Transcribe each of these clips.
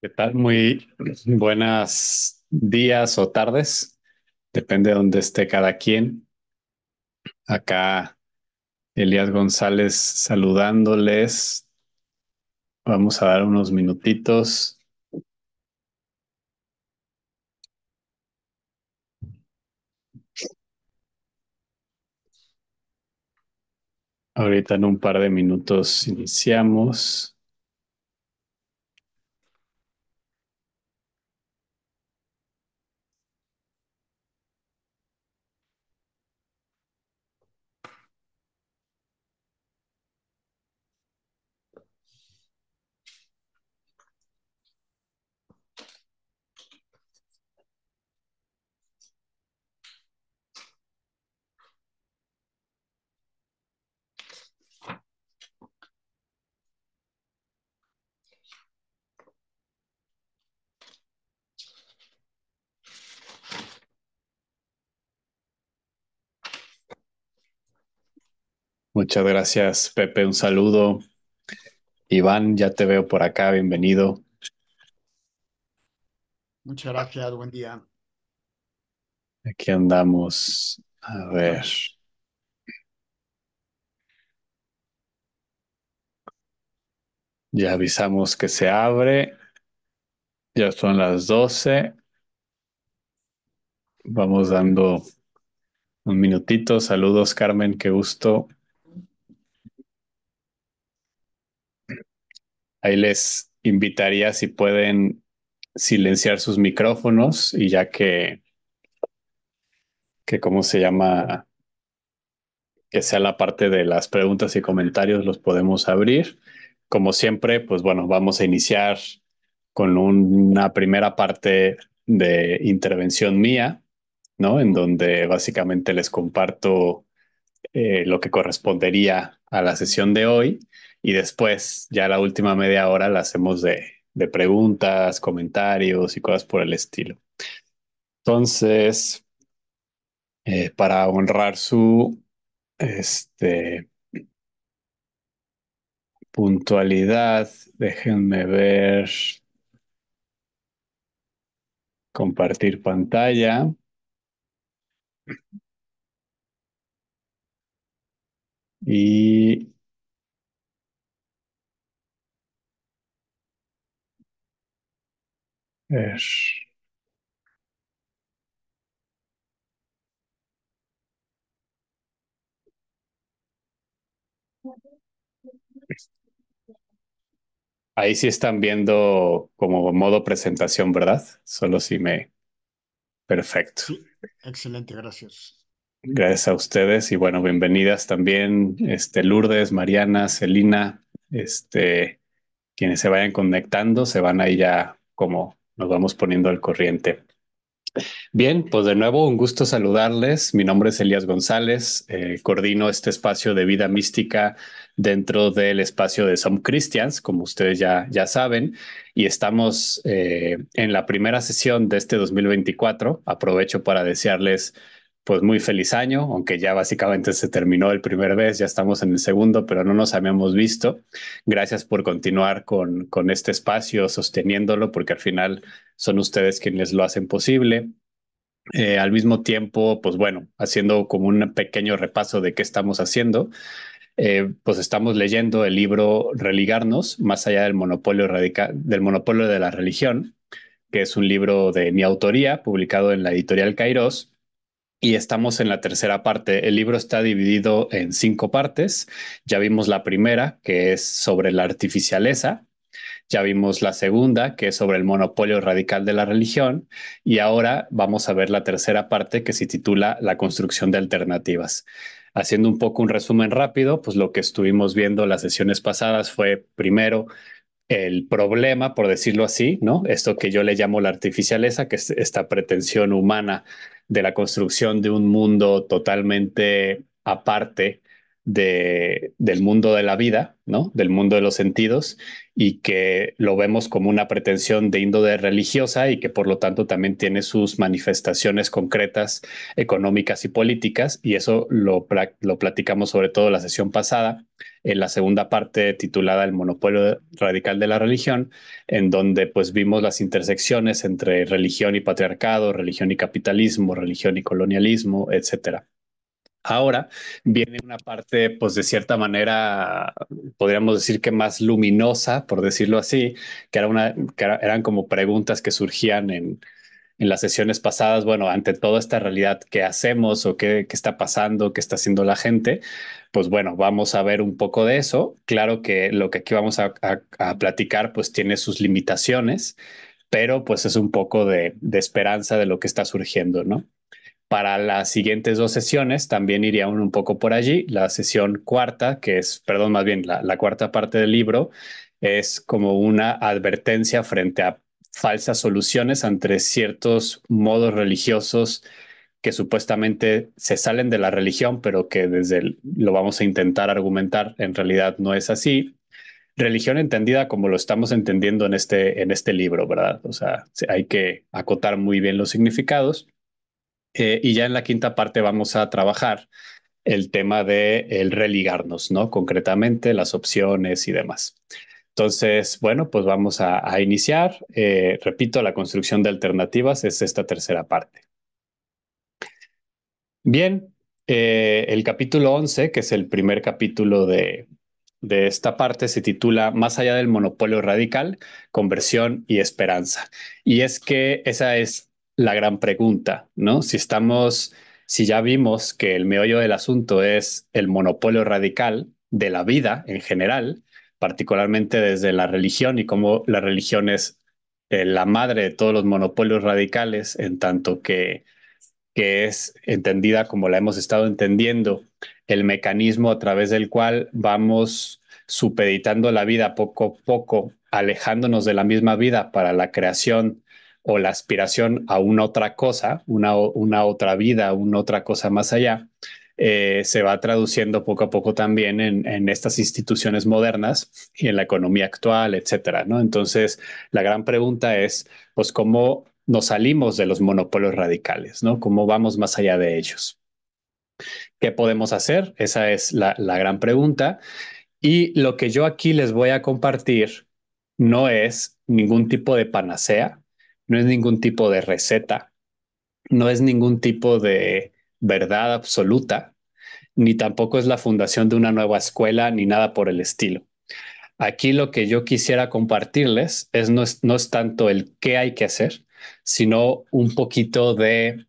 ¿Qué tal? Muy buenas días o tardes, depende de dónde esté cada quien. Acá Elías González saludándoles. Vamos a dar unos minutitos. Ahorita en un par de minutos iniciamos. Muchas gracias, Pepe. Un saludo. Iván, ya te veo por acá. Bienvenido. Muchas gracias, buen día. Aquí andamos. A ver, ya avisamos que se abre. Ya son las 12. Vamos dando un minutito. Saludos, Carmen, qué gusto. Ahí les invitaría si pueden silenciar sus micrófonos y ya que ¿cómo se llama? Que sea la parte de las preguntas y comentarios, los podemos abrir. Como siempre, pues bueno, vamos a iniciar con una primera parte de intervención mía, ¿no? En donde básicamente les comparto lo que correspondería a la sesión de hoy y después ya la última media hora la hacemos de preguntas, comentarios y cosas por el estilo. Entonces, para honrar su este, puntualidad, déjenme ver, compartir pantalla y ver. Ahí sí están viendo como modo presentación, ¿verdad? Solo si me... Perfecto. Sí, excelente, gracias. Gracias a ustedes y bueno, bienvenidas también, Lourdes, Mariana, Celina, quienes se vayan conectando, se van ahí ya como nos vamos poniendo al corriente. Bien, pues de nuevo un gusto saludarles. Mi nombre es Elías González, coordino este espacio de vida mística dentro del espacio de Some Christians, como ustedes ya saben, y estamos en la primera sesión de este 2024. Aprovecho para desearles pues muy feliz año, aunque ya básicamente se terminó el primer mes, ya estamos en el segundo, pero no nos habíamos visto. Gracias por continuar con este espacio, sosteniéndolo, porque al final son ustedes quienes lo hacen posible. Al mismo tiempo, pues bueno, haciendo como un pequeño repaso de qué estamos haciendo, pues estamos leyendo el libro Religarnos, más allá del monopolio radical, del monopolio de la religión, que es un libro de mi autoría, publicado en la editorial Kairos, y estamos en la tercera parte. El libro está dividido en 5 partes. Ya vimos la primera, que es sobre la artificialeza. Ya vimos la segunda, que es sobre el monopolio radical de la religión, y ahora vamos a ver la tercera parte que se titula La construcción de alternativas. Haciendo un poco un resumen rápido, pues lo que estuvimos viendo las sesiones pasadas fue primero el problema, por decirlo así, ¿no? Esto que yo le llamo la artificialeza, que es esta pretensión humana de la construcción de un mundo totalmente aparte del mundo de la vida, ¿no? Del mundo de los sentidos, y que lo vemos como una pretensión de índole religiosa y que por lo tanto también tiene sus manifestaciones concretas, económicas y políticas, y eso lo platicamos sobre todo la sesión pasada, en la segunda parte titulada El monopolio radical de la religión, en donde pues vimos las intersecciones entre religión y patriarcado, religión y capitalismo, religión y colonialismo, etcétera. Ahora viene una parte, pues de cierta manera, podríamos decir que más luminosa, por decirlo así, eran como preguntas que surgían en las sesiones pasadas. Bueno, ante toda esta realidad, ¿qué hacemos o qué está pasando, qué está haciendo la gente? Pues bueno, vamos a ver un poco de eso. Claro que lo que aquí vamos a platicar, pues tiene sus limitaciones, pero pues es un poco de esperanza de lo que está surgiendo, ¿no? Para las siguientes dos sesiones también iría un poco por allí. La sesión cuarta, que es, perdón, más bien la cuarta parte del libro, es como una advertencia frente a falsas soluciones ante ciertos modos religiosos que supuestamente se salen de la religión, pero que lo vamos a intentar argumentar, en realidad no es así. Religión entendida como lo estamos entendiendo en este libro, ¿verdad? O sea, hay que acotar muy bien los significados. Y ya en la quinta parte vamos a trabajar el tema de el religarnos, ¿no? Concretamente las opciones y demás. Entonces, bueno, pues vamos a iniciar. Repito, la construcción de alternativas es esta tercera parte. Bien, el capítulo 11, que es el primer capítulo de esta parte, se titula Más allá del monopolio radical, conversión y esperanza. Y es que esa es la gran pregunta, ¿no? Si ya vimos que el meollo del asunto es el monopolio radical de la vida en general, particularmente desde la religión y cómo la religión es la madre de todos los monopolios radicales, en tanto que es entendida como la hemos estado entendiendo, el mecanismo a través del cual vamos supeditando la vida poco a poco, alejándonos de la misma vida para la creación o la aspiración a una otra cosa, una otra vida, una otra cosa más allá. Se va traduciendo poco a poco también en estas instituciones modernas y en la economía actual, etcétera, ¿no? Entonces, la gran pregunta es, pues, ¿cómo nos salimos de los monopolios radicales, ¿no? ¿Cómo vamos más allá de ellos? ¿Qué podemos hacer? Esa es la gran pregunta. Y lo que yo aquí les voy a compartir no es ningún tipo de panacea, no es ningún tipo de receta, no es ningún tipo de verdad absoluta, ni tampoco es la fundación de una nueva escuela, ni nada por el estilo. Aquí lo que yo quisiera compartirles no es tanto el qué hay que hacer, sino un poquito de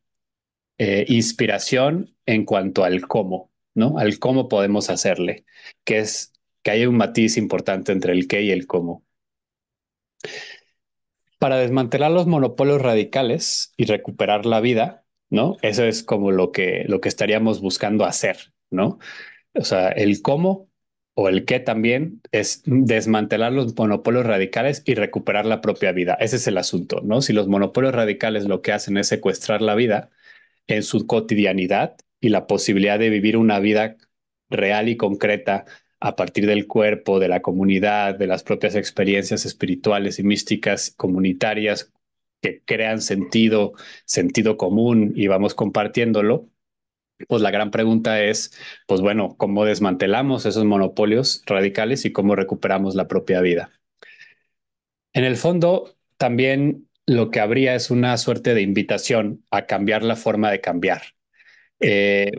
inspiración en cuanto al cómo, ¿no? Al cómo podemos hacerle, que es que hay un matiz importante entre el qué y el cómo. Para desmantelar los monopolios radicales y recuperar la vida, ¿no? Eso es como lo que estaríamos buscando hacer, ¿no? O sea, el cómo o el qué también es desmantelar los monopolios radicales y recuperar la propia vida. Ese es el asunto, ¿no? Si los monopolios radicales lo que hacen es secuestrar la vida en su cotidianidad y la posibilidad de vivir una vida real y concreta a partir del cuerpo, de la comunidad, de las propias experiencias espirituales y místicas comunitarias que crean sentido común y vamos compartiéndolo, pues la gran pregunta es, pues bueno, ¿cómo desmantelamos esos monopolios radicales y cómo recuperamos la propia vida? En el fondo, también lo que habría es una suerte de invitación a cambiar la forma de cambiar, eh,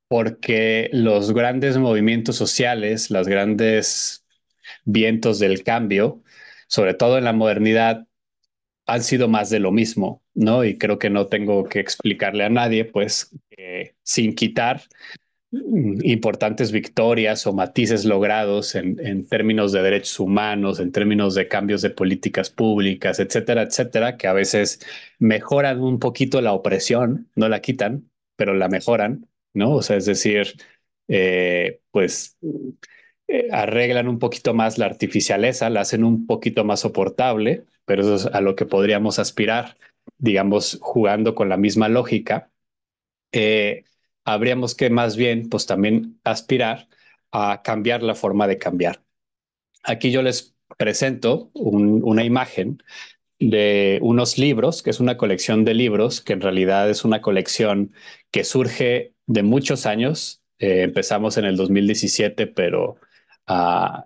porque los grandes movimientos sociales, los grandes vientos del cambio, sobre todo en la modernidad, han sido más de lo mismo, ¿no? Y creo que no tengo que explicarle a nadie, pues, sin quitar importantes victorias o matices logrados en términos de derechos humanos, en términos de cambios de políticas públicas, etcétera, etcétera, que a veces mejoran un poquito la opresión, no la quitan, pero la mejoran, ¿no? O sea, es decir, pues arreglan un poquito más la artificialeza, la hacen un poquito más soportable, pero eso es a lo que podríamos aspirar, digamos, jugando con la misma lógica. habríamos que más bien, pues también aspirar a cambiar la forma de cambiar. Aquí yo les presento una imagen de unos libros, que es una colección de libros, que en realidad es una colección que surge de muchos años. Empezamos en el 2017, pero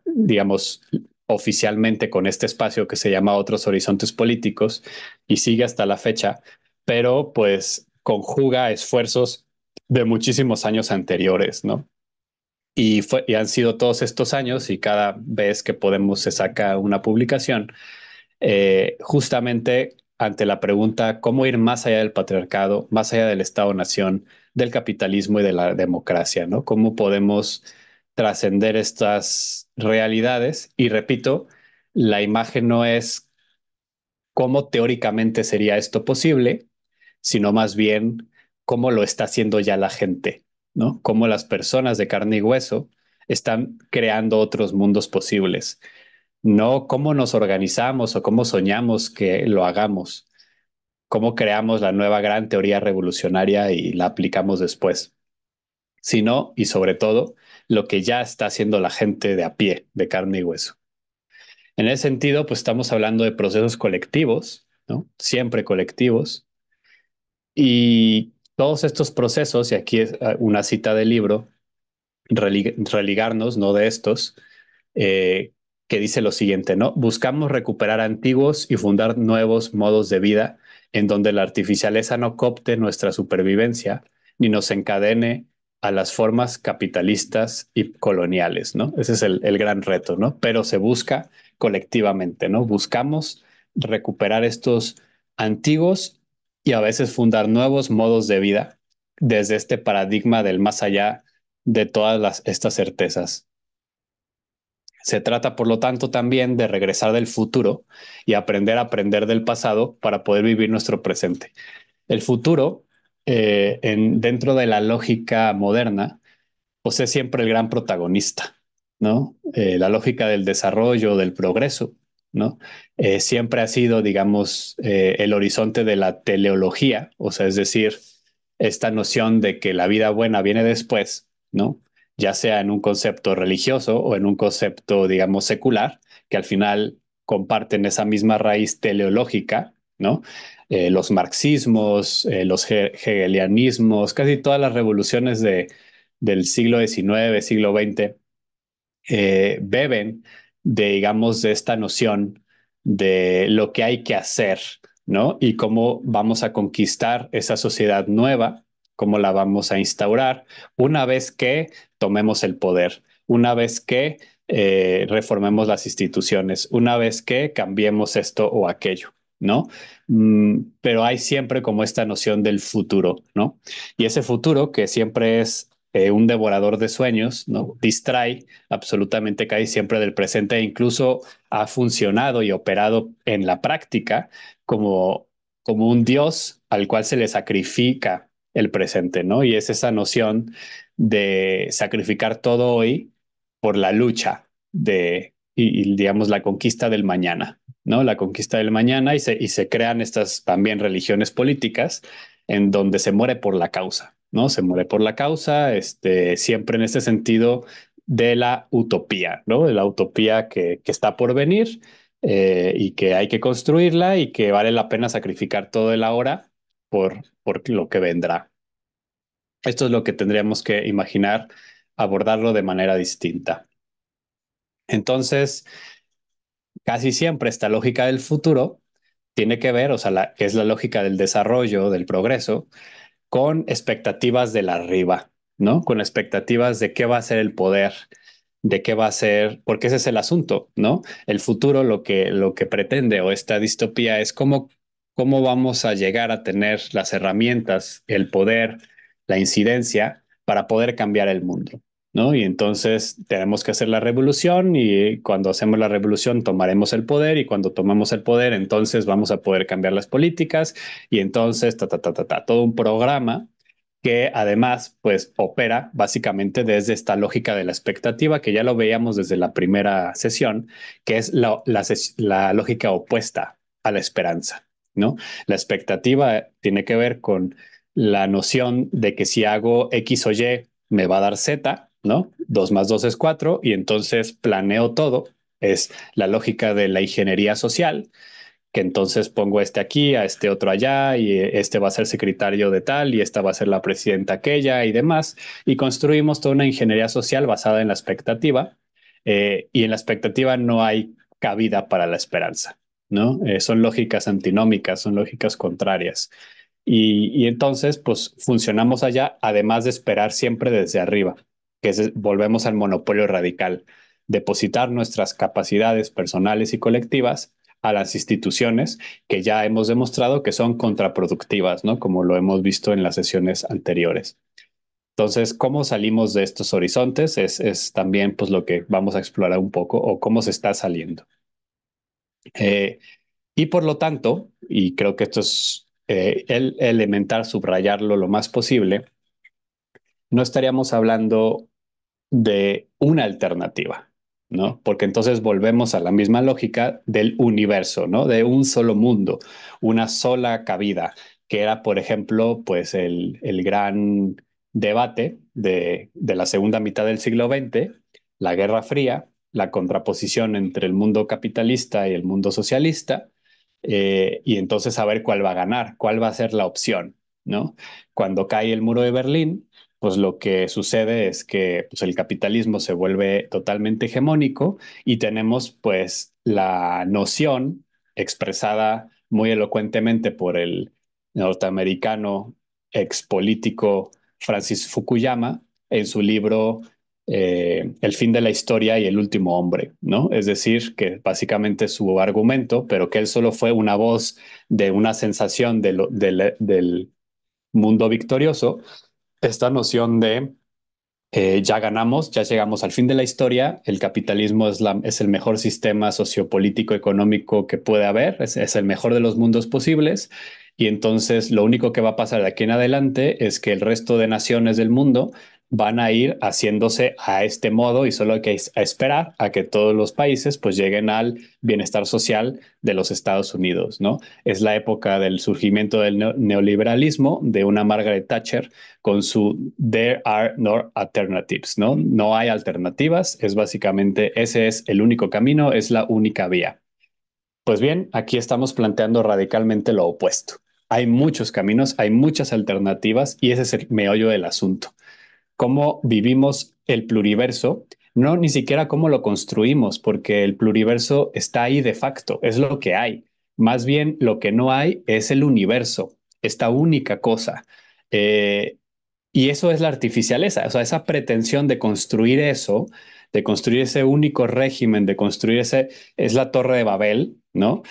digamos oficialmente con este espacio que se llama Otros Horizontes Políticos y sigue hasta la fecha, pero pues conjuga esfuerzos de muchísimos años anteriores, ¿no? Y han sido todos estos años y cada vez que podemos se saca una publicación justamente ante la pregunta cómo ir más allá del patriarcado, más allá del Estado-nación, del capitalismo y de la democracia, ¿no? ¿Cómo podemos trascender estas realidades? Y repito, la imagen no es cómo teóricamente sería esto posible, sino más bien cómo lo está haciendo ya la gente, ¿no? Cómo las personas de carne y hueso están creando otros mundos posibles, no cómo nos organizamos o cómo soñamos que lo hagamos, cómo creamos la nueva gran teoría revolucionaria y la aplicamos después, sino y sobre todo lo que ya está haciendo la gente de a pie, de carne y hueso. En ese sentido, pues estamos hablando de procesos colectivos, ¿no? Siempre colectivos. Y todos estos procesos, y aquí es una cita del libro, religarnos, ¿no? De estos, eh, que dice lo siguiente, ¿no? Buscamos recuperar antiguos y fundar nuevos modos de vida en donde la artificialeza no coopte nuestra supervivencia ni nos encadene a las formas capitalistas y coloniales, ¿no? Ese es el gran reto, ¿no? Pero se busca colectivamente, ¿no? Buscamos recuperar estos antiguos y a veces fundar nuevos modos de vida desde este paradigma del más allá de estas certezas. Se trata, por lo tanto, también de regresar del futuro y aprender a aprender del pasado para poder vivir nuestro presente. El futuro, dentro de la lógica moderna, pues es siempre el gran protagonista, ¿no? La lógica del desarrollo, del progreso, ¿no? Siempre ha sido, digamos, el horizonte de la teleología, o sea, es decir, esta noción de que la vida buena viene después, ¿no? Ya sea en un concepto religioso o en un concepto, digamos, secular, que al final comparten esa misma raíz teleológica, ¿no? Los marxismos, los hegelianismos, casi todas las revoluciones del siglo XIX, siglo XX, beben de, digamos, de esta noción de lo que hay que hacer, ¿no? Y cómo vamos a conquistar esa sociedad nueva, cómo la vamos a instaurar una vez que tomemos el poder, una vez que reformemos las instituciones, una vez que cambiemos esto o aquello, ¿no? Pero hay siempre como esta noción del futuro, ¿no? Y ese futuro que siempre es un devorador de sueños, ¿no? Distrae absolutamente casi siempre del presente e incluso ha funcionado y operado en la práctica como, como un dios al cual se le sacrifica el presente, ¿no? Y es esa noción de sacrificar todo hoy por la lucha digamos, la conquista del mañana, ¿no? La conquista del mañana y se crean estas también religiones políticas en donde se muere por la causa, ¿no? Se muere por la causa, siempre en ese sentido de la utopía, ¿no? De la utopía que está por venir y que hay que construirla y que vale la pena sacrificar todo el ahora por lo que vendrá. Esto es lo que tendríamos que imaginar, abordarlo de manera distinta. Entonces, casi siempre esta lógica del futuro tiene que ver, o sea, que es la lógica del desarrollo, del progreso, con expectativas del arriba, ¿no? Con expectativas de qué va a ser el poder, de qué va a ser, porque ese es el asunto, ¿no? El futuro lo que pretende o esta distopía es cómo vamos a llegar a tener las herramientas, el poder, la incidencia para poder cambiar el mundo, ¿no? Y entonces tenemos que hacer la revolución y cuando hacemos la revolución tomaremos el poder y cuando tomamos el poder entonces vamos a poder cambiar las políticas y entonces todo un programa que además pues opera básicamente desde esta lógica de la expectativa que ya lo veíamos desde la primera sesión, que es la lógica opuesta a la esperanza, ¿no? La expectativa tiene que ver con la noción de que si hago X o Y me va a dar Z, ¿no? 2 más 2 es 4 y entonces planeo todo. Es la lógica de la ingeniería social, que entonces pongo este aquí, a este otro allá, y este va a ser secretario de tal, y esta va a ser la presidenta aquella y demás, y construimos toda una ingeniería social basada en la expectativa, y en la expectativa no hay cabida para la esperanza, ¿no? Son lógicas antinómicas, son lógicas contrarias. Y entonces, pues funcionamos allá, además de esperar siempre desde arriba, volvemos al monopolio radical, depositar nuestras capacidades personales y colectivas a las instituciones que ya hemos demostrado que son contraproductivas, ¿no? Como lo hemos visto en las sesiones anteriores. Entonces, ¿cómo salimos de estos horizontes? Es también pues lo que vamos a explorar un poco o cómo se está saliendo. Eh, y por lo tanto, y creo que esto es el elemental subrayarlo lo más posible, no estaríamos hablando de una alternativa, ¿no? Porque entonces volvemos a la misma lógica del universo, ¿no? De un solo mundo, una sola cabida, que era, por ejemplo, pues el gran debate de la segunda mitad del siglo XX, la Guerra Fría, la contraposición entre el mundo capitalista y el mundo socialista, y entonces saber cuál va a ganar, cuál va a ser la opción, ¿no? Cuando cae el muro de Berlín, pues lo que sucede es que pues, el capitalismo se vuelve totalmente hegemónico y tenemos pues la noción expresada muy elocuentemente por el norteamericano expolítico Francis Fukuyama en su libro El fin de la historia y el último hombre, ¿no? Es decir, que básicamente su argumento, pero que él solo fue una voz de una sensación del mundo victorioso, esta noción de ya ganamos, ya llegamos al fin de la historia, el capitalismo es el mejor sistema sociopolítico económico que puede haber, es el mejor de los mundos posibles, y entonces lo único que va a pasar de aquí en adelante es que el resto de naciones del mundo van a ir haciéndose a este modo y solo hay que esperar a que todos los países pues lleguen al bienestar social de los Estados Unidos, ¿no? Es la época del surgimiento del neoliberalismo, de una Margaret Thatcher con su There are no alternatives, ¿no? No hay alternativas, es básicamente ese es el único camino, es la única vía. Pues bien, aquí estamos planteando radicalmente lo opuesto. Hay muchos caminos, hay muchas alternativas y ese es el meollo del asunto. Cómo vivimos el pluriverso, no ni siquiera cómo lo construimos, porque el pluriverso está ahí de facto, es lo que hay. Más bien lo que no hay es el universo, esta única cosa. Eh, y eso es la artificialeza, o sea, esa pretensión de construir eso, de construir ese único régimen, de construir ese, es la Torre de Babel, ¿no?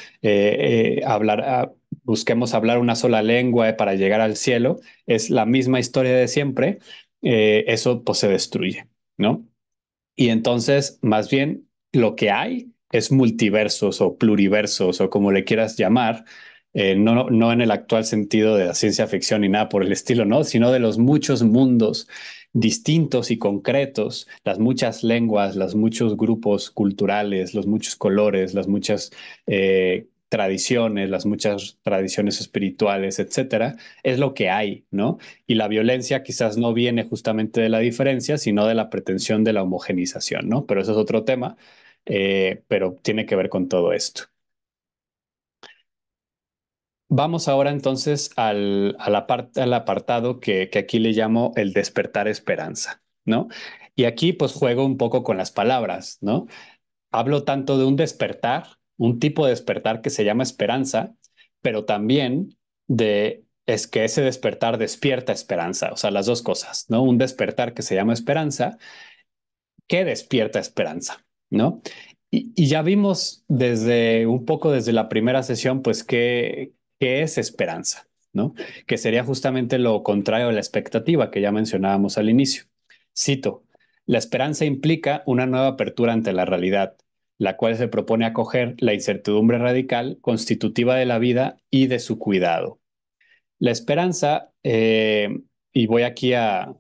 Busquemos hablar una sola lengua para llegar al cielo, es la misma historia de siempre, eso pues se destruye, ¿no? Y entonces, más bien, lo que hay es multiversos o pluriversos o como le quieras llamar, no en el actual sentido de la ciencia ficción ni nada por el estilo, ¿no? Sino de los muchos mundos distintos y concretos, las muchas lenguas, los muchos grupos culturales, los muchos colores, las muchas tradiciones, las muchas tradiciones espirituales, etcétera, es lo que hay, ¿no? Y la violencia quizás no viene justamente de la diferencia, sino de la pretensión de la homogenización, ¿no? Pero eso es otro tema, pero tiene que ver con todo esto. Vamos ahora entonces al apartado que aquí le llamo el despertar esperanza, ¿no? Y aquí pues juego un poco con las palabras, ¿no? Hablo tanto de un despertar, un tipo de despertar que se llama esperanza, pero también es que ese despertar despierta esperanza, o sea, las dos cosas, ¿no? Un despertar que se llama esperanza, que despierta esperanza, ¿no? Y ya vimos desde un poco desde la primera sesión, pues, qué es esperanza, ¿no? Que sería justamente lo contrario a la expectativa que ya mencionábamos al inicio. Cito, la esperanza implica una nueva apertura ante la realidad, la cual se propone acoger la incertidumbre radical constitutiva de la vida y de su cuidado. La esperanza, y voy aquí ya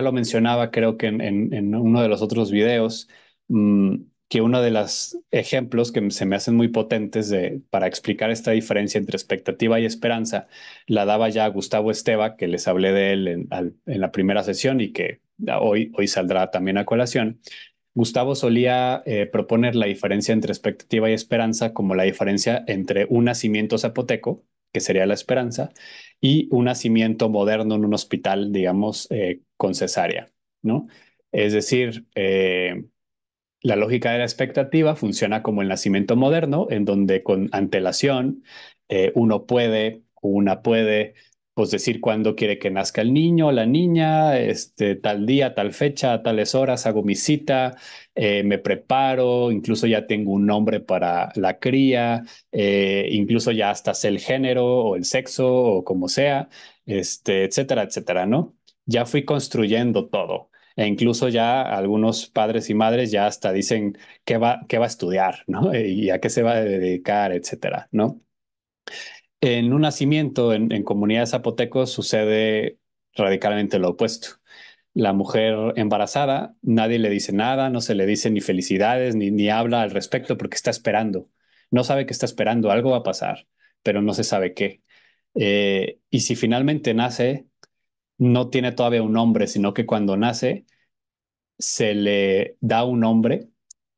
lo mencionaba creo que en uno de los otros videos, que uno de los ejemplos que se me hacen muy potentes para explicar esta diferencia entre expectativa y esperanza la daba ya Gustavo Esteva, que les hablé de él en la primera sesión y que hoy saldrá también a colación. Gustavo solía proponer la diferencia entre expectativa y esperanza como la diferencia entre un nacimiento zapoteco, que sería la esperanza, y un nacimiento moderno en un hospital, digamos, con cesárea, ¿no? Es decir, la lógica de la expectativa funciona como el nacimiento moderno, en donde con antelación uno puede o una puede pues decir cuándo quiere que nazca el niño o la niña, tal día, tal fecha, a tales horas hago mi cita, me preparo, incluso ya tengo un nombre para la cría, incluso ya hasta sé el género o el sexo o como sea, etcétera, etcétera, ¿no? Ya fui construyendo todo. E incluso ya algunos padres y madres ya hasta dicen qué va a estudiar, ¿no? Y a qué se va a dedicar, etcétera, ¿no? En un nacimiento en comunidades zapotecos sucede radicalmente lo opuesto. La mujer embarazada, nadie le dice nada, no se le dice ni felicidades, ni habla al respecto porque está esperando. No sabe que está esperando, algo va a pasar, pero no se sabe qué. Y si finalmente nace, no tiene todavía un nombre, sino que cuando nace, se le da un nombre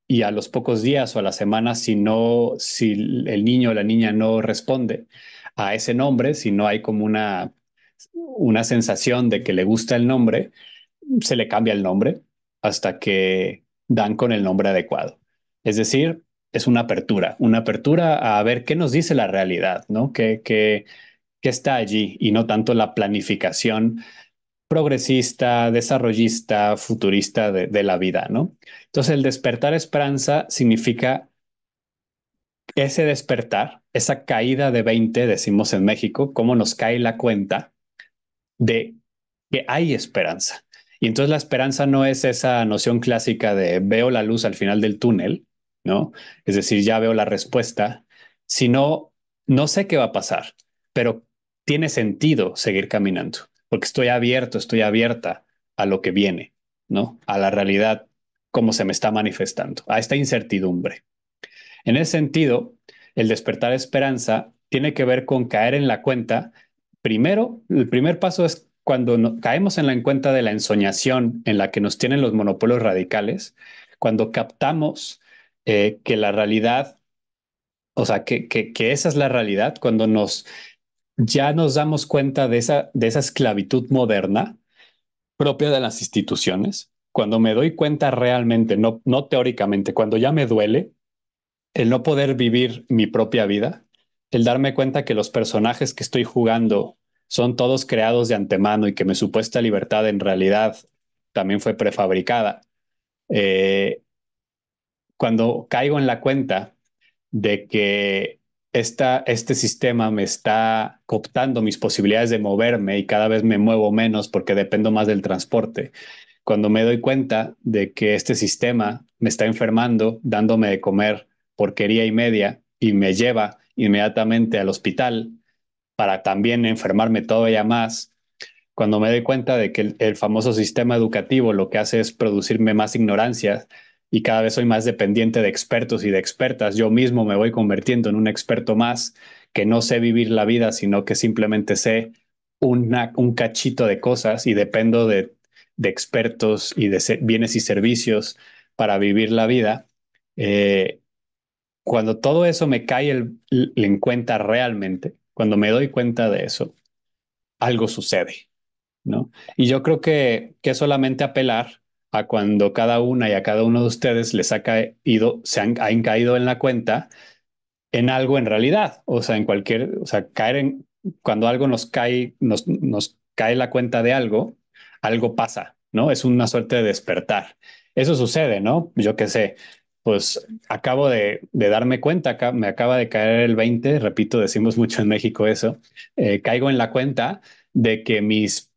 y a los pocos días o a la semana, si el niño o la niña no responde a ese nombre, si no hay como una sensación de que le gusta el nombre, se le cambia el nombre hasta que dan con el nombre adecuado. Es decir, es una apertura a ver qué nos dice la realidad, ¿no? ¿Qué está allí? Y no tanto la planificación progresista, desarrollista, futurista de la vida, ¿no? Entonces, el despertar esperanza significa ese despertar, esa caída de 20, decimos en México, cómo nos cae la cuenta de que hay esperanza. Y entonces la esperanza no es esa noción clásica de veo la luz al final del túnel, ¿no? Es decir, ya veo la respuesta, sino no sé qué va a pasar, pero tiene sentido seguir caminando, porque estoy abierto, estoy abierta a lo que viene, ¿no? A la realidad, como se me está manifestando, a esta incertidumbre. En ese sentido, el despertar de esperanza tiene que ver con caer en la cuenta. Primero, el primer paso es cuando caemos en la cuenta de la ensoñación en la que nos tienen los monopolios radicales, cuando captamos que la realidad, o sea, que esa es la realidad, cuando ya nos damos cuenta de esa esclavitud moderna propia de las instituciones, cuando me doy cuenta realmente, no teóricamente, cuando ya me duele el no poder vivir mi propia vida, el darme cuenta que los personajes que estoy jugando son todos creados de antemano y que mi supuesta libertad en realidad también fue prefabricada. Eh, Cuando caigo en la cuenta de que este sistema me está cooptando mis posibilidades de moverme y cada vez me muevo menos porque dependo más del transporte. Cuando me doy cuenta de que este sistema me está enfermando, dándome de comer porquería y media y me lleva inmediatamente al hospital para también enfermarme todavía más, cuando me doy cuenta de que el famoso sistema educativo lo que hace es producirme más ignorancia y cada vez soy más dependiente de expertos y de expertas, yo mismo me voy convirtiendo en un experto más que no sé vivir la vida, sino que simplemente sé un cachito de cosas y dependo de expertos y de bienes y servicios para vivir la vida. Eh, Cuando todo eso me cae en cuenta realmente, cuando me doy cuenta de eso, algo sucede, ¿no? Y yo creo que es solamente apelar a cuando cada una y a cada uno de ustedes les ha caído, han caído en la cuenta en algo en realidad, o sea, o sea, cuando algo nos cae la cuenta de algo, algo pasa, ¿no? Es una suerte de despertar. Eso sucede, ¿no? Yo qué sé, pues acabo de darme cuenta, me acaba de caer el 20, repito, decimos mucho en México eso, caigo en la cuenta de que mis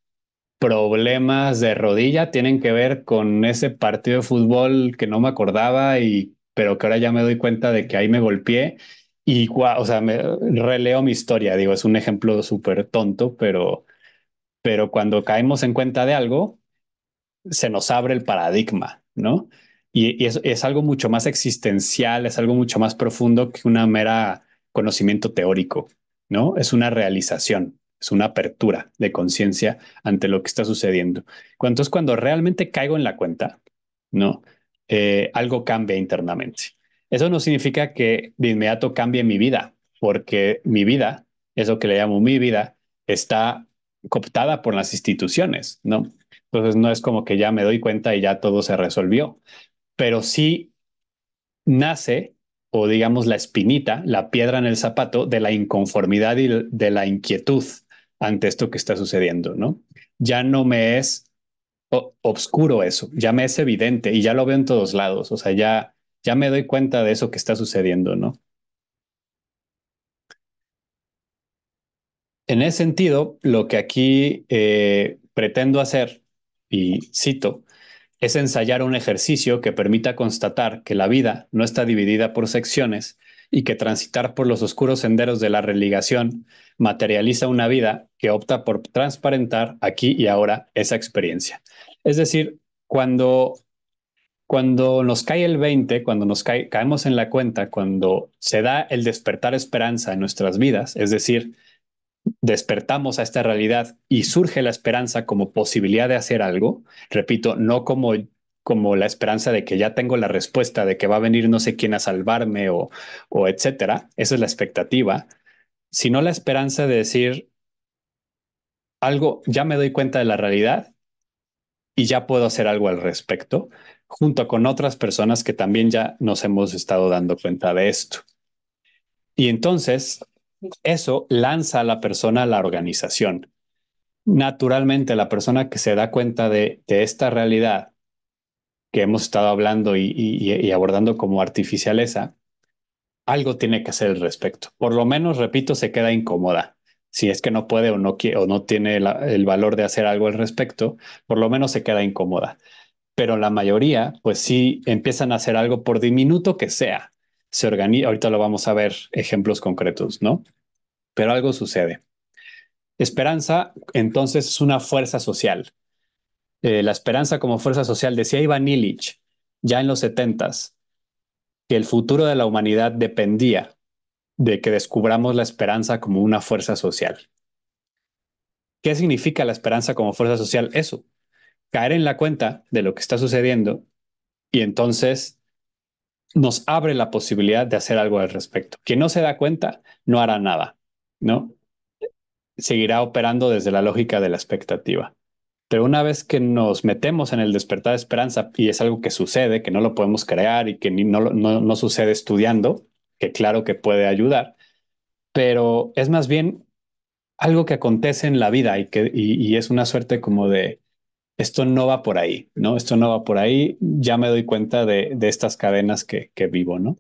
problemas de rodilla tienen que ver con ese partido de fútbol que no me acordaba pero que ahora ya me doy cuenta de que ahí me golpeé y guau, o sea, me releo mi historia, digo, es un ejemplo súper tonto, pero cuando caemos en cuenta de algo, se nos abre el paradigma, ¿no? Y es algo mucho más existencial, es algo mucho más profundo que una mera conocimiento teórico, ¿no? Es una realización, es una apertura de conciencia ante lo que está sucediendo. Entonces, cuando realmente caigo en la cuenta, ¿no? Algo cambia internamente. Eso no significa que de inmediato cambie mi vida, porque mi vida, eso que le llamo mi vida, está cooptada por las instituciones, ¿no? Entonces no es como que ya me doy cuenta y ya todo se resolvió, pero sí nace, o digamos la espinita, la piedra en el zapato de la inconformidad y de la inquietud ante esto que está sucediendo, ¿no? Ya no me es obscuro eso, ya me es evidente y ya lo veo en todos lados, o sea, ya me doy cuenta de eso que está sucediendo, ¿no? En ese sentido, lo que aquí pretendo hacer, y cito, es ensayar un ejercicio que permita constatar que la vida no está dividida por secciones y que transitar por los oscuros senderos de la religación materializa una vida que opta por transparentar aquí y ahora esa experiencia. Es decir, cuando nos cae el 20, cuando caemos en la cuenta, cuando se da el despertar esperanza en nuestras vidas, es decir, despertamos a esta realidad y surge la esperanza como posibilidad de hacer algo, repito, no como la esperanza de que ya tengo la respuesta, de que va a venir no sé quién a salvarme o etcétera, esa es la expectativa, sino la esperanza de decir algo, ya me doy cuenta de la realidad y ya puedo hacer algo al respecto, junto con otras personas que también ya nos hemos estado dando cuenta de esto. Y entonces, eso lanza a la persona a la organización. Naturalmente, la persona que se da cuenta de esta realidad que hemos estado hablando y abordando como artificialeza, algo tiene que hacer al respecto. Por lo menos, repito, se queda incómoda. Si es que no puede o no quiere o no tiene el valor de hacer algo al respecto, por lo menos se queda incómoda. Pero la mayoría, pues sí, empiezan a hacer algo por diminuto que sea. Se organiza, ahorita lo vamos a ver ejemplos concretos, ¿no? Pero algo sucede. Esperanza, entonces, es una fuerza social. La esperanza como fuerza social. Decía Ivan Illich, ya en los setentas, que el futuro de la humanidad dependía de que descubramos la esperanza como una fuerza social. ¿Qué significa la esperanza como fuerza social? Eso, caer en la cuenta de lo que está sucediendo y entonces nos abre la posibilidad de hacer algo al respecto. Quien no se da cuenta no hará nada, ¿no? Seguirá operando desde la lógica de la expectativa. Pero una vez que nos metemos en el despertar de esperanza, y es algo que sucede, que no lo podemos crear y que no sucede estudiando, que claro que puede ayudar, pero es más bien algo que acontece en la vida y es una suerte como de, esto no va por ahí, ¿no? Esto no va por ahí, ya me doy cuenta de estas cadenas que vivo, ¿no?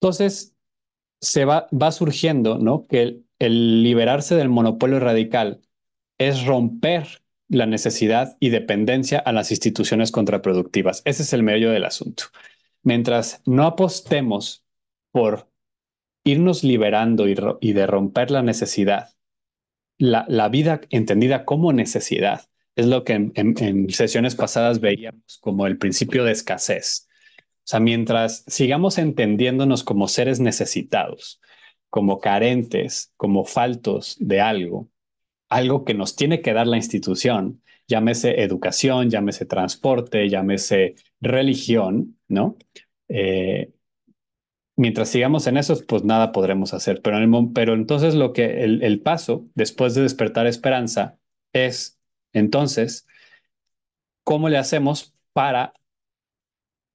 Entonces, va surgiendo, ¿no? Que el liberarse del monopolio radical es romper la necesidad y dependencia a las instituciones contraproductivas. Ese es el meollo del asunto. Mientras no apostemos por irnos liberando y de romper la necesidad, la vida entendida como necesidad, es lo que en sesiones pasadas veíamos como el principio de escasez. O sea, mientras sigamos entendiéndonos como seres necesitados, como carentes, como faltos de algo que nos tiene que dar la institución, llámese educación, llámese transporte, llámese religión, ¿no? Eh, Mientras sigamos en eso, pues nada podremos hacer. Pero entonces el paso después de despertar esperanza es entonces, ¿cómo le hacemos para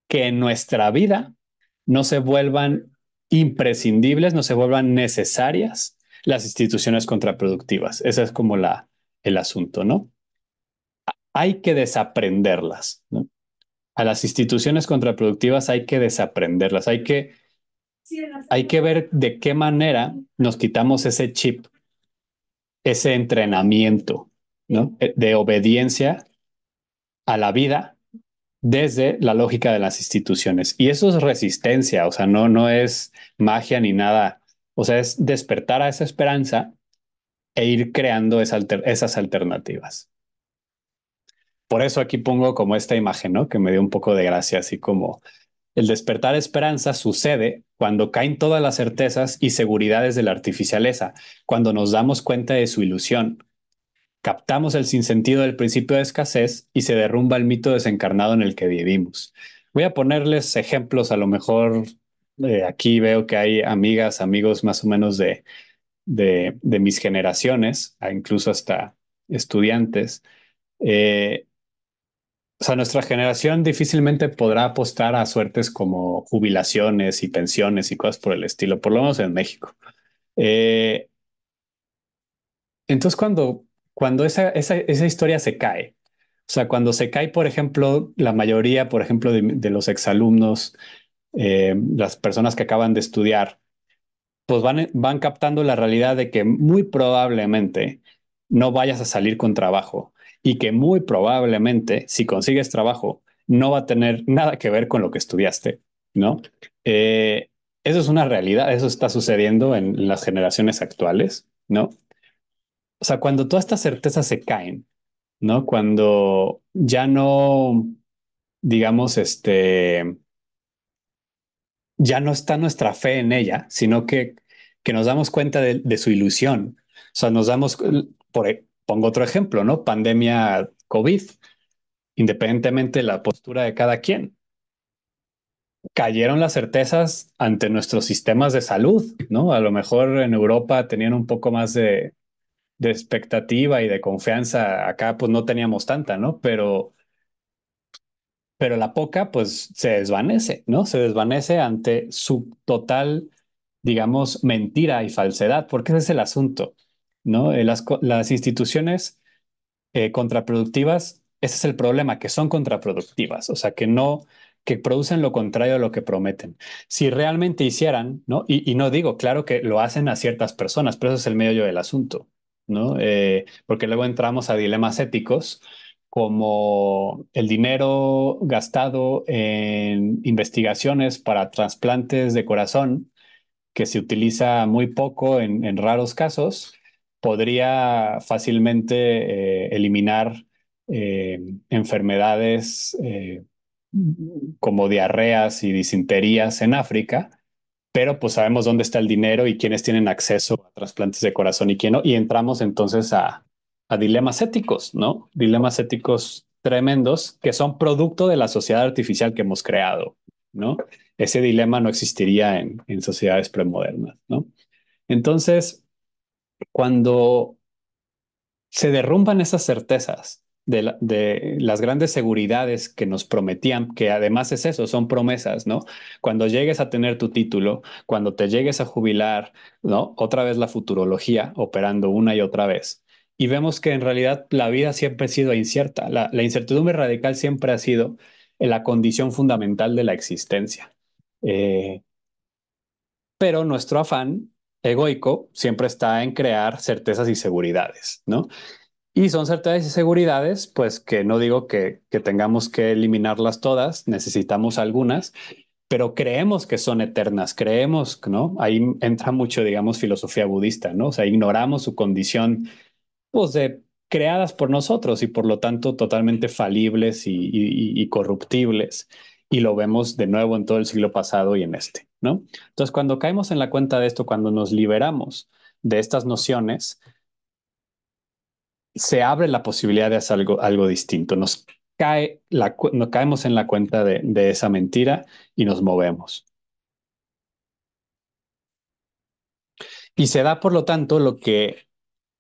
que en nuestra vida no se vuelvan imprescindibles, no se vuelvan necesarias las instituciones contraproductivas? Ese es como el asunto, ¿no? Hay que desaprenderlas, ¿no? A las instituciones contraproductivas hay que desaprenderlas, hay que ver de qué manera nos quitamos ese chip, ese entrenamiento, ¿no? De obediencia a la vida desde la lógica de las instituciones. Y eso es resistencia, o sea, no es magia ni nada, o sea, es despertar a esa esperanza e ir creando esas alternativas. por eso aquí pongo como esta imagen, ¿no? Que me dio un poco de gracia, así como el despertar esperanza sucede cuando caen todas las certezas y seguridades de la artificialeza, cuando nos damos cuenta de su ilusión, captamos el sinsentido del principio de escasez y se derrumba el mito desencarnado en el que vivimos. Voy a ponerles ejemplos, a lo mejor aquí veo que hay amigas, amigos más o menos de mis generaciones, incluso hasta estudiantes. Eh, o sea, nuestra generación difícilmente podrá apostar a suertes como jubilaciones y pensiones y cosas por el estilo, por lo menos en México. Eh, entonces, cuando esa historia se cae, o sea, cuando se cae, por ejemplo, la mayoría, por ejemplo, de los exalumnos, las personas que acaban de estudiar, pues van captando la realidad de que muy probablemente no vayas a salir con trabajo y que muy probablemente si consigues trabajo no va a tener nada que ver con lo que estudiaste, ¿no? Eh, Eso es una realidad, eso está sucediendo en las generaciones actuales, ¿no? O sea, cuando todas estas certezas se caen, ¿no? Cuando ya no, digamos, ya no está nuestra fe en ella, sino que nos damos cuenta de su ilusión. O sea, nos damos, pongo otro ejemplo, ¿no? Pandemia COVID, independientemente de la postura de cada quien. Cayeron las certezas ante nuestros sistemas de salud, ¿no? A lo mejor en Europa tenían un poco más de expectativa y de confianza. Acá pues no teníamos tanta, ¿no? Pero la poca pues se desvanece, ¿no? Se desvanece ante su total, digamos, mentira y falsedad, porque ese es el asunto, ¿no? Las instituciones contraproductivas, ese es el problema, que son contraproductivas, o sea, que no, que producen lo contrario a lo que prometen. Si realmente hicieran, ¿no? Y no digo, claro que lo hacen a ciertas personas, pero ese es el meollo del asunto, ¿no? Porque luego entramos a dilemas éticos como el dinero gastado en investigaciones para trasplantes de corazón que se utiliza muy poco en raros casos, podría fácilmente eliminar enfermedades como diarreas y disenterías en África, pero pues sabemos dónde está el dinero y quiénes tienen acceso a trasplantes de corazón y quién no, y entramos entonces a dilemas éticos, ¿no? Dilemas éticos tremendos que son producto de la sociedad artificial que hemos creado, ¿no? Ese dilema no existiría en sociedades premodernas, ¿no? Entonces, cuando se derrumban esas certezas de las grandes seguridades que nos prometían, que además es eso, son promesas, ¿no? Cuando llegues a tener tu título, cuando te llegues a jubilar, ¿no? Otra vez la futurología operando una y otra vez. Y vemos que en realidad la vida siempre ha sido incierta. La incertidumbre radical siempre ha sido la condición fundamental de la existencia. Eh, pero nuestro afán egoico siempre está en crear certezas y seguridades, ¿no? Y son certezas y seguridades, pues que no digo que tengamos que eliminarlas todas, necesitamos algunas, pero creemos que son eternas, creemos, ¿no? Ahí entra mucho, digamos, filosofía budista, ¿no? O sea, ignoramos su condición, pues, de creadas por nosotros y por lo tanto totalmente falibles y corruptibles. Y lo vemos de nuevo en todo el siglo pasado y en este, ¿no? Entonces, cuando caemos en la cuenta de esto, cuando nos liberamos de estas nociones, se abre la posibilidad de hacer algo distinto. Nos caemos en la cuenta de esa mentira y nos movemos. Y se da, por lo tanto, lo que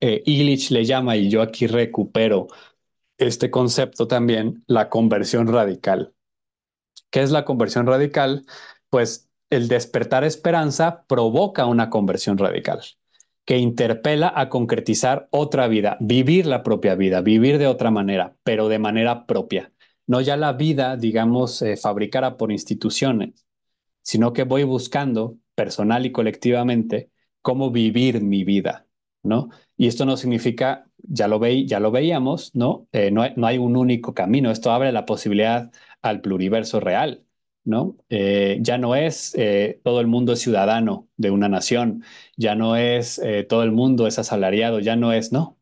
Illich le llama, y yo aquí recupero este concepto también, la conversión radical. ¿Qué es la conversión radical? Pues el despertar esperanza provoca una conversión radical que interpela a concretizar otra vida, vivir la propia vida, vivir de otra manera, pero de manera propia. No ya la vida, digamos, fabricada por instituciones, sino que voy buscando personal y colectivamente cómo vivir mi vida, ¿no? Y esto no significa, ya lo veíamos, ¿no? No hay un único camino, esto abre la posibilidad al pluriverso real, ¿no? Ya no es todo el mundo es ciudadano de una nación, ya no es todo el mundo es asalariado, ya no es, no,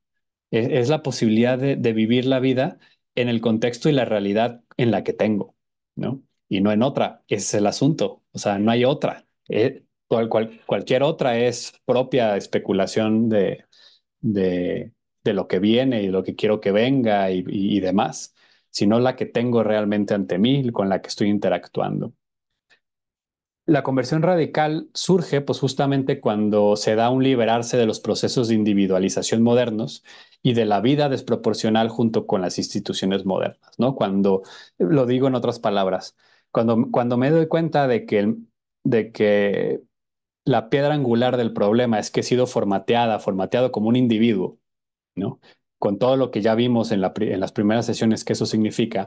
es la posibilidad de vivir la vida en el contexto y la realidad en la que tengo, ¿no? Y no en otra. Ese es el asunto. O sea, no hay otra. Cualquier otra es propia especulación de, de lo que viene y lo que quiero que venga y demás, sino la que tengo realmente ante mí, con la que estoy interactuando. La conversión radical surge pues justamente cuando se da un liberarse de los procesos de individualización modernos y de la vida desproporcional junto con las instituciones modernas, ¿no? Cuando, lo digo en otras palabras, cuando me doy cuenta de que la piedra angular del problema es que he sido formateado como un individuo, ¿no? Con todo lo que ya vimos en las primeras sesiones que eso significa,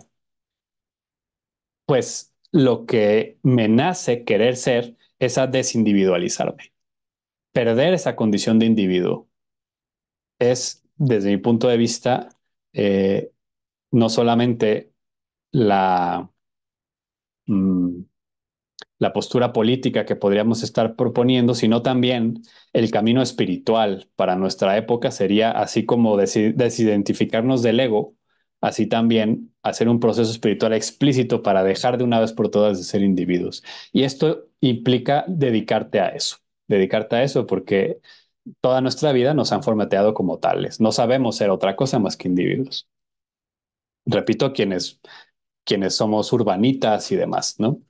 pues lo que me nace querer ser es a desindividualizarme. Perder esa condición de individuo es, desde mi punto de vista, eh, no solamente la, mm, la postura política que podríamos estar proponiendo, sino también el camino espiritual para nuestra época sería así como desidentificarnos del ego, así también hacer un proceso espiritual explícito para dejar de una vez por todas de ser individuos. Y esto implica dedicarte a eso porque toda nuestra vida nos han formateado como tales. No sabemos ser otra cosa más que individuos. Repito, quienes somos urbanitas y demás, ¿no?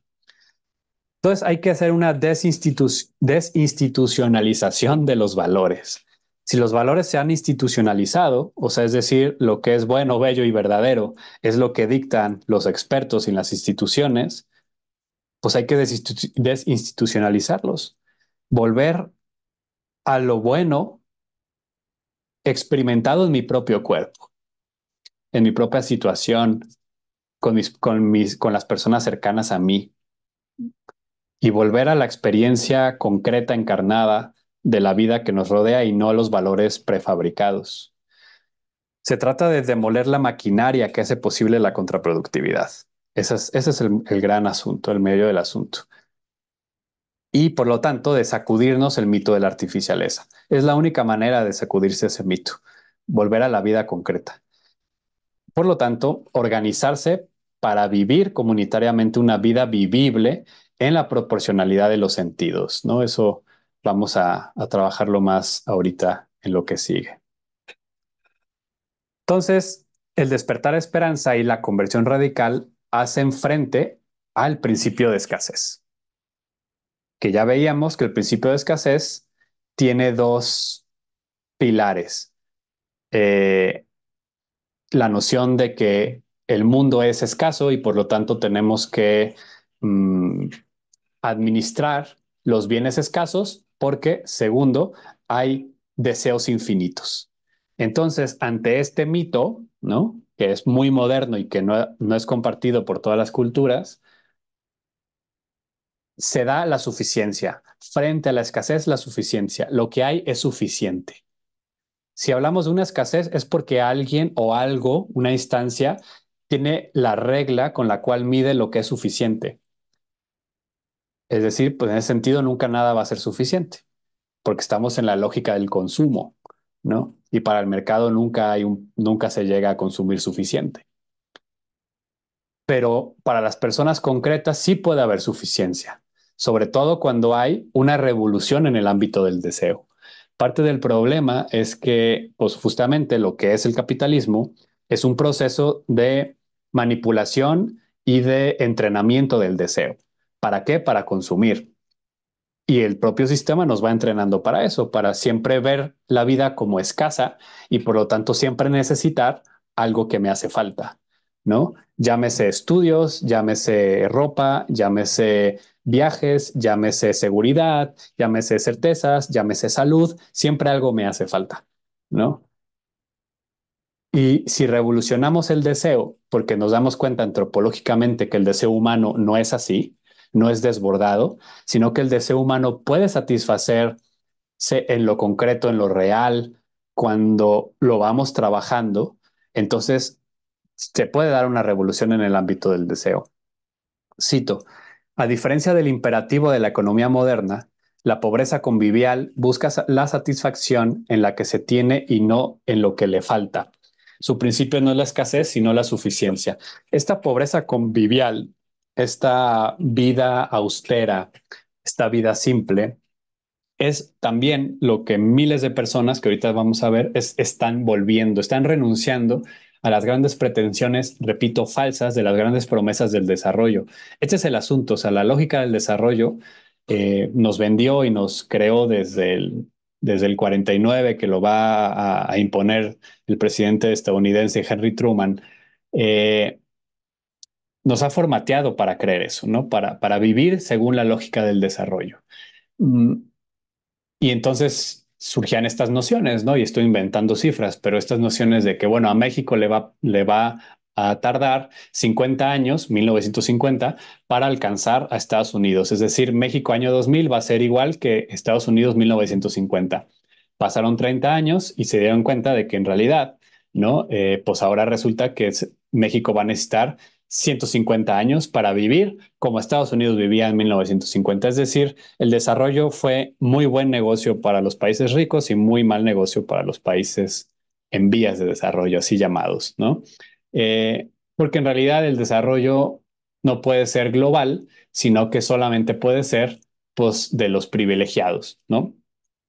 Entonces hay que hacer una desinstitucionalización de los valores. Si los valores se han institucionalizado, o sea, es decir, lo que es bueno, bello y verdadero es lo que dictan los expertos y las instituciones, pues hay que desinstitucionalizarlos. Volver a lo bueno experimentado en mi propio cuerpo, en mi propia situación, con las personas cercanas a mí, y volver a la experiencia concreta, encarnada de la vida que nos rodea y no los valores prefabricados. Se trata de demoler la maquinaria que hace posible la contraproductividad. Ese es el gran asunto, el medio del asunto. Y por lo tanto, de sacudirnos el mito de la artificialeza. Es la única manera de sacudirse ese mito, volver a la vida concreta. Por lo tanto, organizarse para vivir comunitariamente una vida vivible en la proporcionalidad de los sentidos, ¿no? Eso vamos a trabajarlo más ahorita en lo que sigue. Entonces, el despertar esperanza y la conversión radical hacen frente al principio de escasez, que ya veíamos que el principio de escasez tiene dos pilares. Eh, la noción de que el mundo es escaso y por lo tanto tenemos que mm, administrar los bienes escasos porque, segundo, hay deseos infinitos. Entonces, ante este mito, ¿no? Que es muy moderno y que no es compartido por todas las culturas, se da la suficiencia. Frente a la escasez, la suficiencia. Lo que hay es suficiente. Si hablamos de una escasez es porque alguien o algo, una instancia, tiene la regla con la cual mide lo que es suficiente. Es decir, pues en ese sentido nunca nada va a ser suficiente, porque estamos en la lógica del consumo, ¿no? Y para el mercado nunca se llega a consumir suficiente. Pero para las personas concretas sí puede haber suficiencia, sobre todo cuando hay una revolución en el ámbito del deseo. Parte del problema es que, pues justamente lo que es el capitalismo es un proceso de manipulación y de entrenamiento del deseo. ¿Para qué? Para consumir. Y el propio sistema nos va entrenando para eso, para siempre ver la vida como escasa y por lo tanto siempre necesitar algo que me hace falta, ¿no? Llámese estudios, llámese ropa, llámese viajes, llámese seguridad, llámese certezas, llámese salud, siempre algo me hace falta, ¿no? Y si revolucionamos el deseo, porque nos damos cuenta antropológicamente que el deseo humano no es así, no es desbordado, sino que el deseo humano puede satisfacerse en lo concreto, en lo real, cuando lo vamos trabajando, entonces se puede dar una revolución en el ámbito del deseo. Cito, a diferencia del imperativo de la economía moderna, la pobreza convivial busca la satisfacción en la que se tiene y no en lo que le falta. Su principio no es la escasez, sino la suficiencia. Esta pobreza convivial, esta vida austera, esta vida simple, es también lo que miles de personas que ahorita vamos a ver están volviendo, están renunciando a las grandes pretensiones, repito, falsas de las grandes promesas del desarrollo. Este es el asunto, o sea, la lógica del desarrollo nos vendió y nos creó desde el 49 que lo va a imponer el presidente estadounidense Henry Truman. eh, Nos ha formateado para creer eso, ¿no? Para vivir según la lógica del desarrollo. Mm, y entonces surgían estas nociones, ¿no? Y estoy inventando cifras, pero estas nociones de que, bueno, a México le va a tardar 50 años, 1950, para alcanzar a Estados Unidos. Es decir, México año 2000 va a ser igual que Estados Unidos 1950. Pasaron 30 años y se dieron cuenta de que en realidad, ¿no? Pues ahora resulta que México va a necesitar 150 años para vivir como Estados Unidos vivía en 1950. Es decir, el desarrollo fue muy buen negocio para los países ricos y muy mal negocio para los países en vías de desarrollo, así llamados, ¿no? Porque en realidad el desarrollo no puede ser global, sino que solamente puede ser, pues, de los privilegiados, ¿no?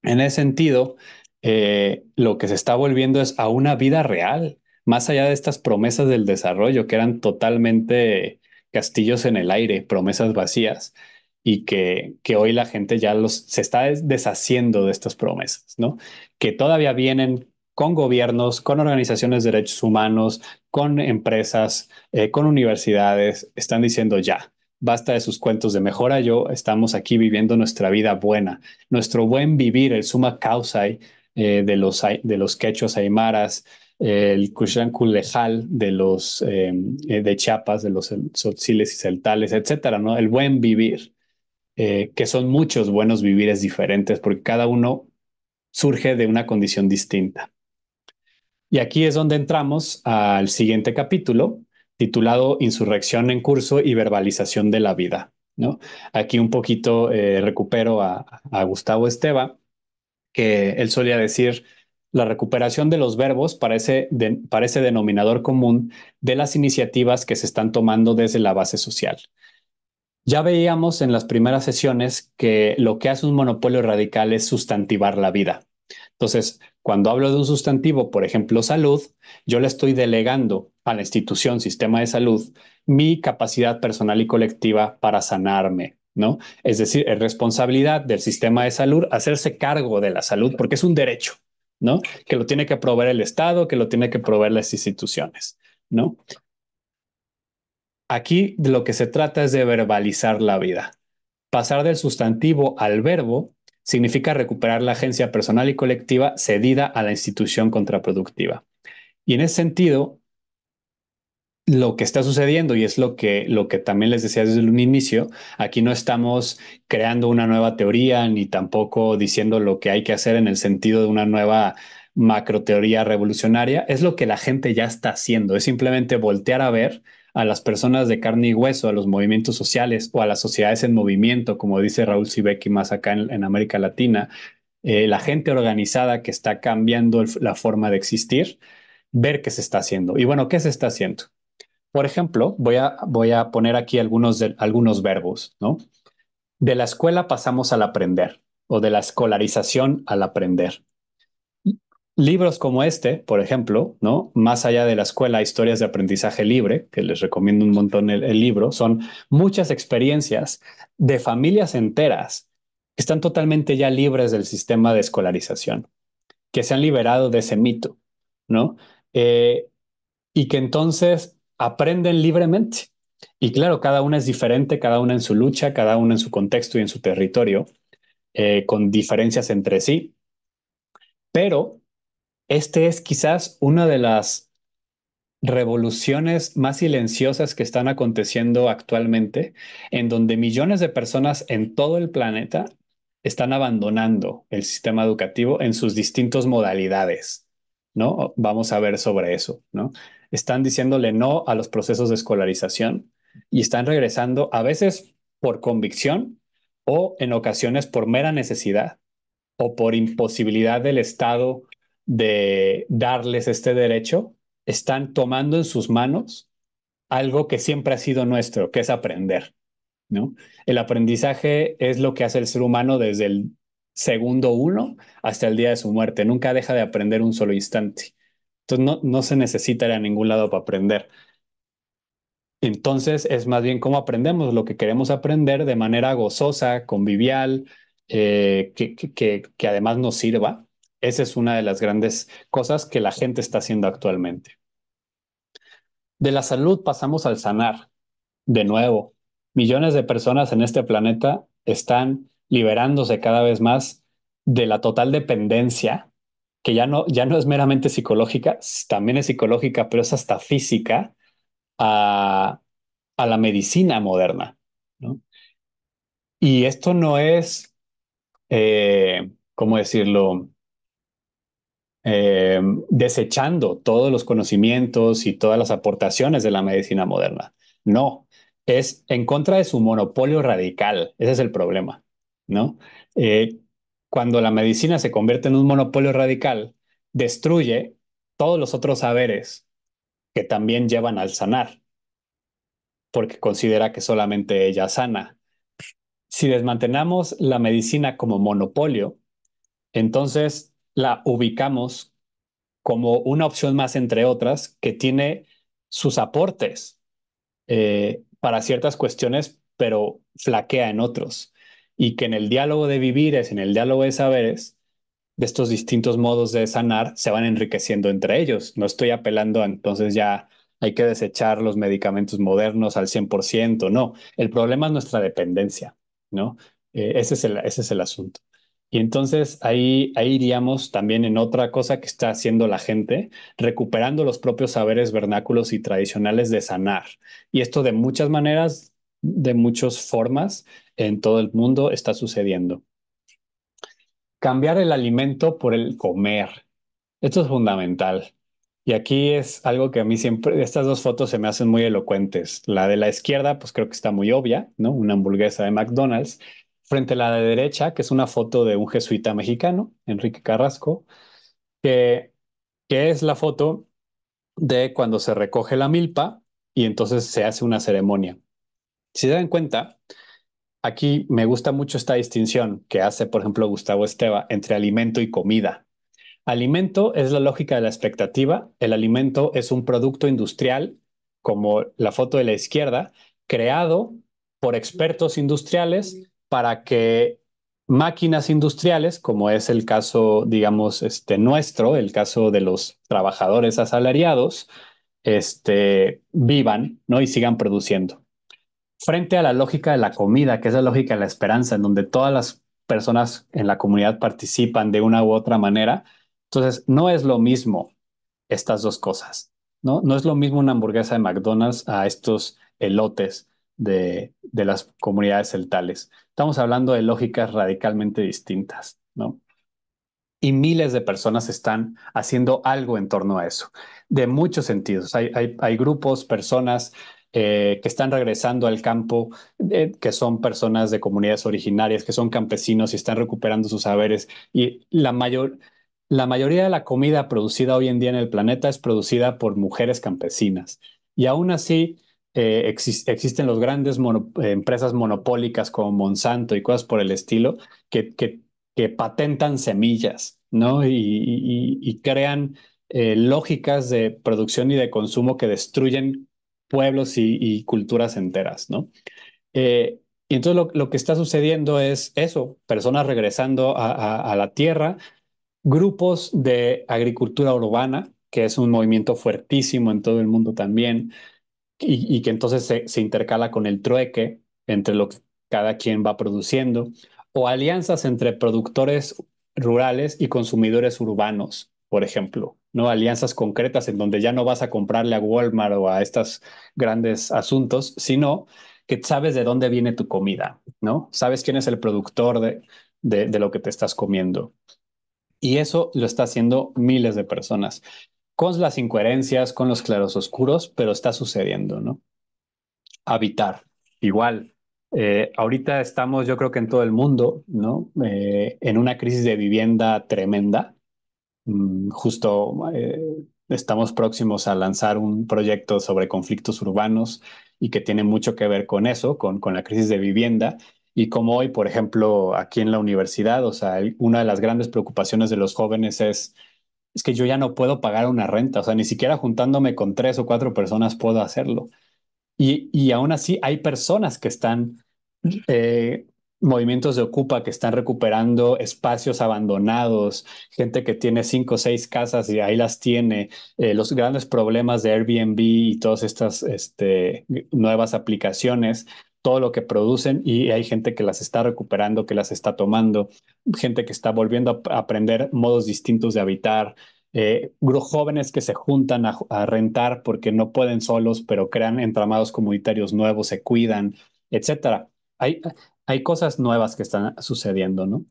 En ese sentido, lo que se está volviendo es a una vida real, más allá de estas promesas del desarrollo que eran totalmente castillos en el aire, promesas vacías, y que hoy la gente ya se está deshaciendo de estas promesas, ¿no? Que todavía vienen con gobiernos, con organizaciones de derechos humanos, con empresas, con universidades, están diciendo ya, basta de sus cuentos de mejora, yo estamos aquí viviendo nuestra vida buena, nuestro buen vivir, el summa causa de los quechos aymaras, el Cushlan Culejal de Chiapas, de los tzotziles y celtales, etcétera, ¿no? El buen vivir, que son muchos buenos vivires diferentes, porque cada uno surge de una condición distinta. Y aquí es donde entramos al siguiente capítulo, titulado Insurrección en curso y verbalización de la vida, ¿no? Aquí un poquito recupero a Gustavo Esteva, que él solía decir, la recuperación de los verbos parece denominador común de las iniciativas que se están tomando desde la base social. Ya veíamos en las primeras sesiones que lo que hace un monopolio radical es sustantivar la vida. Entonces, cuando hablo de un sustantivo, por ejemplo, salud, yo le estoy delegando a la institución, sistema de salud, mi capacidad personal y colectiva para sanarme, ¿no? Es decir, es responsabilidad del sistema de salud hacerse cargo de la salud porque es un derecho, ¿no? Que lo tiene que proveer el Estado, que lo tiene que proveer las instituciones, ¿no? Aquí de lo que se trata es de verbalizar la vida. Pasar del sustantivo al verbo significa recuperar la agencia personal y colectiva cedida a la institución contraproductiva. Y en ese sentido, lo que está sucediendo, y es lo que también les decía desde un inicio, aquí no estamos creando una nueva teoría ni tampoco diciendo lo que hay que hacer en el sentido de una nueva macroteoría revolucionaria, es lo que la gente ya está haciendo, es simplemente voltear a ver a las personas de carne y hueso, a los movimientos sociales o a las sociedades en movimiento, como dice Raúl Sibeki más acá en América Latina, la gente organizada que está cambiando la forma de existir, ver qué se está haciendo. Y bueno, ¿qué se está haciendo? Por ejemplo, voy a poner aquí algunos verbos, ¿no? De la escuela pasamos al aprender o de la escolarización al aprender. Libros como este, por ejemplo, ¿no? Más allá de la escuela, historias de aprendizaje libre, que les recomiendo un montón el libro, son muchas experiencias de familias enteras que están totalmente ya libres del sistema de escolarización, que se han liberado de ese mito, ¿no? Eh, y que entonces aprenden libremente. Y claro, cada una es diferente, cada una en su lucha, cada una en su contexto y en su territorio, con diferencias entre sí, pero este es quizás una de las revoluciones más silenciosas que están aconteciendo actualmente, en donde millones de personas en todo el planeta están abandonando el sistema educativo en sus distintas modalidades, ¿no? Vamos a ver sobre eso, ¿no? Están diciéndole no a los procesos de escolarización y están regresando a veces por convicción o en ocasiones por mera necesidad o por imposibilidad del Estado de darles este derecho están tomando en sus manos algo que siempre ha sido nuestro, que es aprender, ¿no? El aprendizaje es lo que hace el ser humano desde el segundo uno hasta el día de su muerte. Nunca deja de aprender un solo instante. Entonces no se necesita ir a ningún lado para aprender. Entonces es más bien cómo aprendemos lo que queremos aprender de manera gozosa, convivial, que además nos sirva. Esa es una de las grandes cosas que la gente está haciendo actualmente. De la salud pasamos al sanar. De nuevo, millones de personas en este planeta están liberándose cada vez más de la total dependencia, que ya no es meramente psicológica, también es psicológica, pero es hasta física, a, a la medicina moderna, ¿no? Y esto no es, ¿cómo decirlo? Desechando todos los conocimientos y todas las aportaciones de la medicina moderna. No, es en contra de su monopolio radical. Ese es el problema, ¿no? Eh, Cuando la medicina se convierte en un monopolio radical, destruye todos los otros saberes que también llevan al sanar, porque considera que solamente ella sana. Si desmantelamos la medicina como monopolio, entonces la ubicamos como una opción más entre otras que tiene sus aportes para ciertas cuestiones, pero flaquea en otros. Y que en el diálogo de vivires, en el diálogo de saberes, de estos distintos modos de sanar, se van enriqueciendo entre ellos. No estoy apelando a entonces ya hay que desechar los medicamentos modernos al 100%, no. El problema es nuestra dependencia, ¿no? Ese es el asunto. Y entonces ahí iríamos también en otra cosa que está haciendo la gente, recuperando los propios saberes vernáculos y tradicionales de sanar. Y esto de muchas maneras, de muchas formas, en todo el mundo está sucediendo. Cambiar el alimento por el comer. Esto es fundamental. Y aquí es algo que a mí siempre, estas dos fotos se me hacen muy elocuentes. La de la izquierda, pues creo que está muy obvia, ¿no? Una hamburguesa de McDonald's. Frente a la de derecha, que es una foto de un jesuita mexicano, Enrique Carrasco, que, que es la foto de cuando se recoge la milpa y entonces se hace una ceremonia. Si se dan cuenta, aquí me gusta mucho esta distinción que hace, por ejemplo, Gustavo Esteva entre alimento y comida. Alimento es la lógica de la expectativa. El alimento es un producto industrial, como la foto de la izquierda, creado por expertos industriales para que máquinas industriales, como es el caso, digamos, nuestro, el caso de los trabajadores asalariados, vivan, ¿no? Y sigan produciendo frente a la lógica de la comida, que es la lógica de la esperanza, en donde todas las personas en la comunidad participan de una u otra manera. Entonces, no es lo mismo estas dos cosas, ¿no? No es lo mismo una hamburguesa de McDonald's a estos elotes de las comunidades celtales. Estamos hablando de lógicas radicalmente distintas, ¿no? Y miles de personas están haciendo algo en torno a eso, de muchos sentidos. Hay grupos, personas que están regresando al campo, que son personas de comunidades originarias, que son campesinos y están recuperando sus saberes. Y la mayoría de la comida producida hoy en día en el planeta es producida por mujeres campesinas. Y aún así, existen los grandes empresas monopólicas como Monsanto y cosas por el estilo que patentan semillas, ¿no? Y crean lógicas de producción y de consumo que destruyen pueblos y culturas enteras, ¿no? Y entonces lo que está sucediendo es eso, personas regresando a la tierra, grupos de agricultura urbana, que es un movimiento fuertísimo en todo el mundo también, y que entonces se intercala con el trueque entre lo que cada quien va produciendo, o alianzas entre productores rurales y consumidores urbanos, por ejemplo, ¿no? Alianzas concretas en donde ya no vas a comprarle a Walmart o a estos grandes asuntos, sino que sabes de dónde viene tu comida, ¿no? Sabes quién es el productor de lo que te estás comiendo. Y eso lo está haciendo miles de personas, con las incoherencias, con los claroscuros, pero está sucediendo, ¿no? Habitar. Igual, ahorita estamos, yo creo que en todo el mundo, ¿no? En una crisis de vivienda tremenda. Justo estamos próximos a lanzar un proyecto sobre conflictos urbanos y que tiene mucho que ver con eso, con la crisis de vivienda. Y como hoy, por ejemplo, aquí en la universidad, o sea, una de las grandes preocupaciones de los jóvenes es que yo ya no puedo pagar una renta, o sea, ni siquiera juntándome con tres o cuatro personas puedo hacerlo. Y aún así hay personas que están, eh, movimientos de Ocupa que están recuperando espacios abandonados, gente que tiene cinco o seis casas y ahí las tiene, los grandes problemas de Airbnb y todas estas nuevas aplicaciones, todo lo que producen y hay gente que las está recuperando, que las está tomando, gente que está volviendo a aprender modos distintos de habitar, jóvenes que se juntan a rentar porque no pueden solos, pero crean entramados comunitarios nuevos, se cuidan, etcétera. Hay, hay cosas nuevas que están sucediendo, ¿no?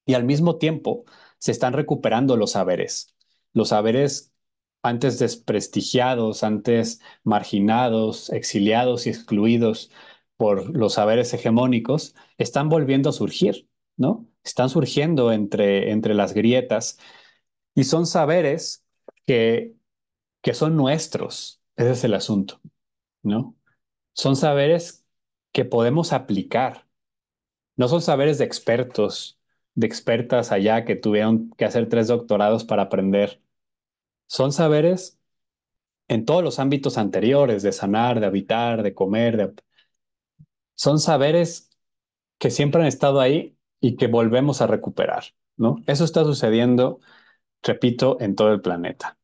Y al mismo tiempo se están recuperando los saberes antes desprestigiados, antes marginados, exiliados y excluidos por los saberes hegemónicos, están volviendo a surgir, ¿no? Están surgiendo entre las grietas y son saberes que, que son nuestros. Ese es el asunto, ¿no? Son saberes que podemos aplicar. No son saberes de expertos, de expertas allá que tuvieron que hacer tres doctorados para aprender. Son saberes en todos los ámbitos anteriores, de sanar, de habitar, de comer. Son saberes que siempre han estado ahí y que volvemos a recuperar, ¿no? Eso está sucediendo, repito, en todo el planeta.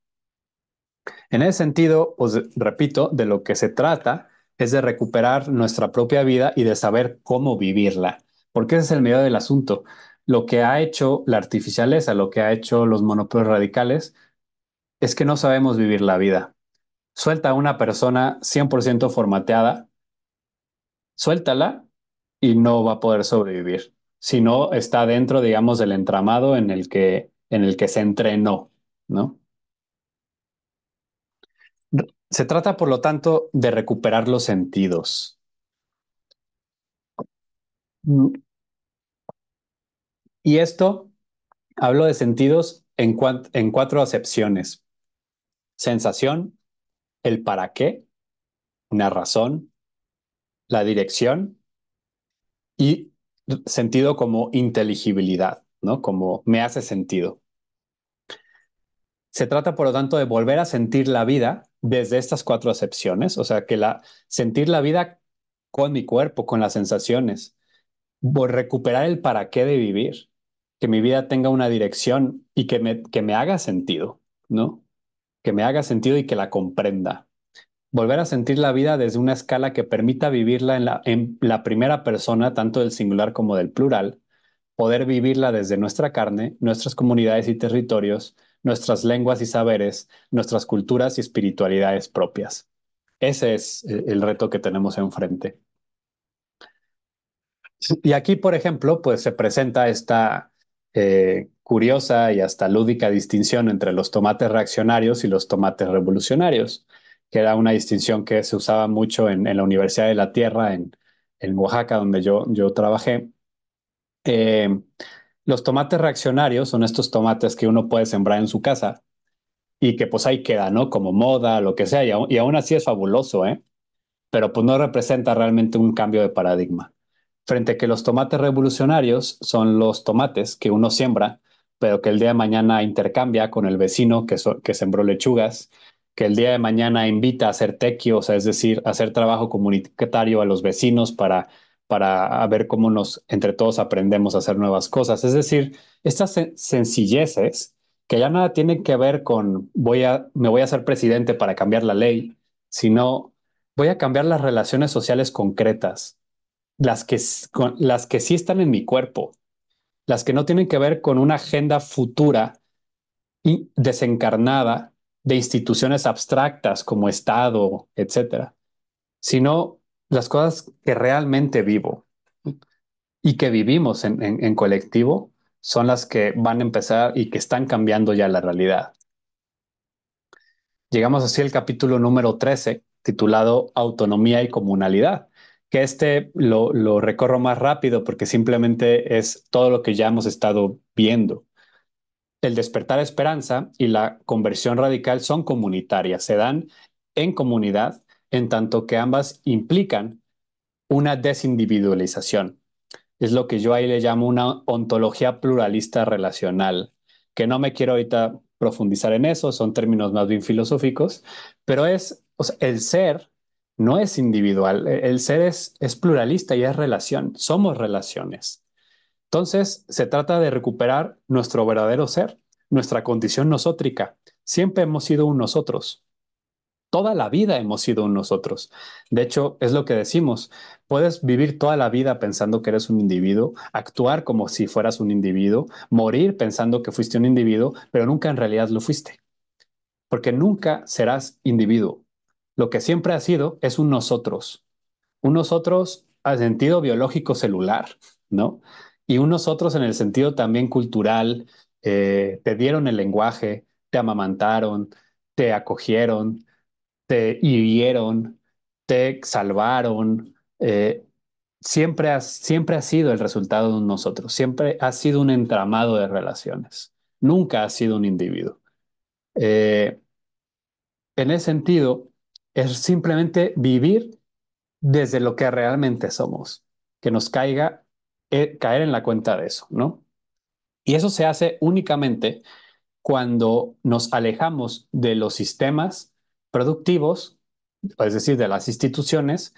En ese sentido, pues repito, de lo que se trata es de recuperar nuestra propia vida y de saber cómo vivirla, porque ese es el medio del asunto. Lo que ha hecho la artificialeza, lo que ha hecho los monopolios radicales, es que no sabemos vivir la vida. Suelta a una persona 100% formateada, suéltala y no va a poder sobrevivir. Si no está dentro, digamos, del entramado en el que se entrenó, ¿no? Se trata, por lo tanto, de recuperar los sentidos. Mm, Y esto, hablo de sentidos en cuatro acepciones. Sensación, el para qué, una razón, la dirección y sentido como inteligibilidad, ¿no? Como me hace sentido. Se trata, por lo tanto, de volver a sentir la vida desde estas cuatro acepciones, o sea, sentir la vida con mi cuerpo, con las sensaciones, recuperar el para qué de vivir, que mi vida tenga una dirección y que me haga sentido, ¿no? Que me haga sentido y que la comprenda. Volver a sentir la vida desde una escala que permita vivirla en la primera persona, tanto del singular como del plural, poder vivirla desde nuestra carne, nuestras comunidades y territorios, nuestras lenguas y saberes, nuestras culturas y espiritualidades propias. Ese es el reto que tenemos enfrente. Y aquí, por ejemplo, pues se presenta esta curiosa y hasta lúdica distinción entre los tomates reaccionarios y los tomates revolucionarios, que era una distinción que se usaba mucho en la Universidad de la Tierra, en Oaxaca, donde yo trabajé. Eh, los tomates reaccionarios son estos tomates que uno puede sembrar en su casa y que pues ahí queda, ¿no? Como moda, lo que sea, y aún así es fabuloso, ¿eh? Pero pues no representa realmente un cambio de paradigma. Frente a que los tomates revolucionarios son los tomates que uno siembra, pero que el día de mañana intercambia con el vecino que sembró lechugas, que el día de mañana invita a hacer tequio, o sea, es decir, a hacer trabajo comunitario a los vecinos para ver cómo entre todos aprendemos a hacer nuevas cosas. Es decir, estas sencilleces que ya nada tienen que ver con me voy a hacer presidente para cambiar la ley, sino voy a cambiar las relaciones sociales concretas, las que sí están en mi cuerpo, las que no tienen que ver con una agenda futura y desencarnada de instituciones abstractas como Estado, etcétera, sino las cosas que realmente vivo y que vivimos en colectivo son las que van a empezar y que están cambiando ya la realidad. Llegamos así al capítulo número 13, titulado Autonomía y Comunalidad, que lo recorro más rápido porque simplemente es todo lo que ya hemos estado viendo. El despertar esperanza y la conversión radical son comunitarias, se dan en comunidad, en tanto que ambas implican una desindividualización. Es lo que yo ahí le llamo una ontología pluralista relacional, que no me quiero ahorita profundizar en eso, son términos más bien filosóficos, pero o sea, el ser no es individual, el ser es pluralista y es relación, somos relaciones. Entonces, se trata de recuperar nuestro verdadero ser, nuestra condición nosótrica. Siempre hemos sido un nosotros. Toda la vida hemos sido un nosotros. De hecho, es lo que decimos. Puedes vivir toda la vida pensando que eres un individuo, actuar como si fueras un individuo, morir pensando que fuiste un individuo, pero nunca en realidad lo fuiste, porque nunca serás individuo. Lo que siempre has sido es un nosotros al sentido biológico celular, ¿no? Y un nosotros en el sentido también cultural, te dieron el lenguaje, te amamantaron, te acogieron, te hirieron, te salvaron. Siempre has sido el resultado de un nosotros, siempre has sido un entramado de relaciones, nunca has sido un individuo. Eh, en ese sentido, es simplemente vivir desde lo que realmente somos, que nos caer en la cuenta de eso, ¿no? Y eso se hace únicamente cuando nos alejamos de los sistemas productivos, es decir, de las instituciones,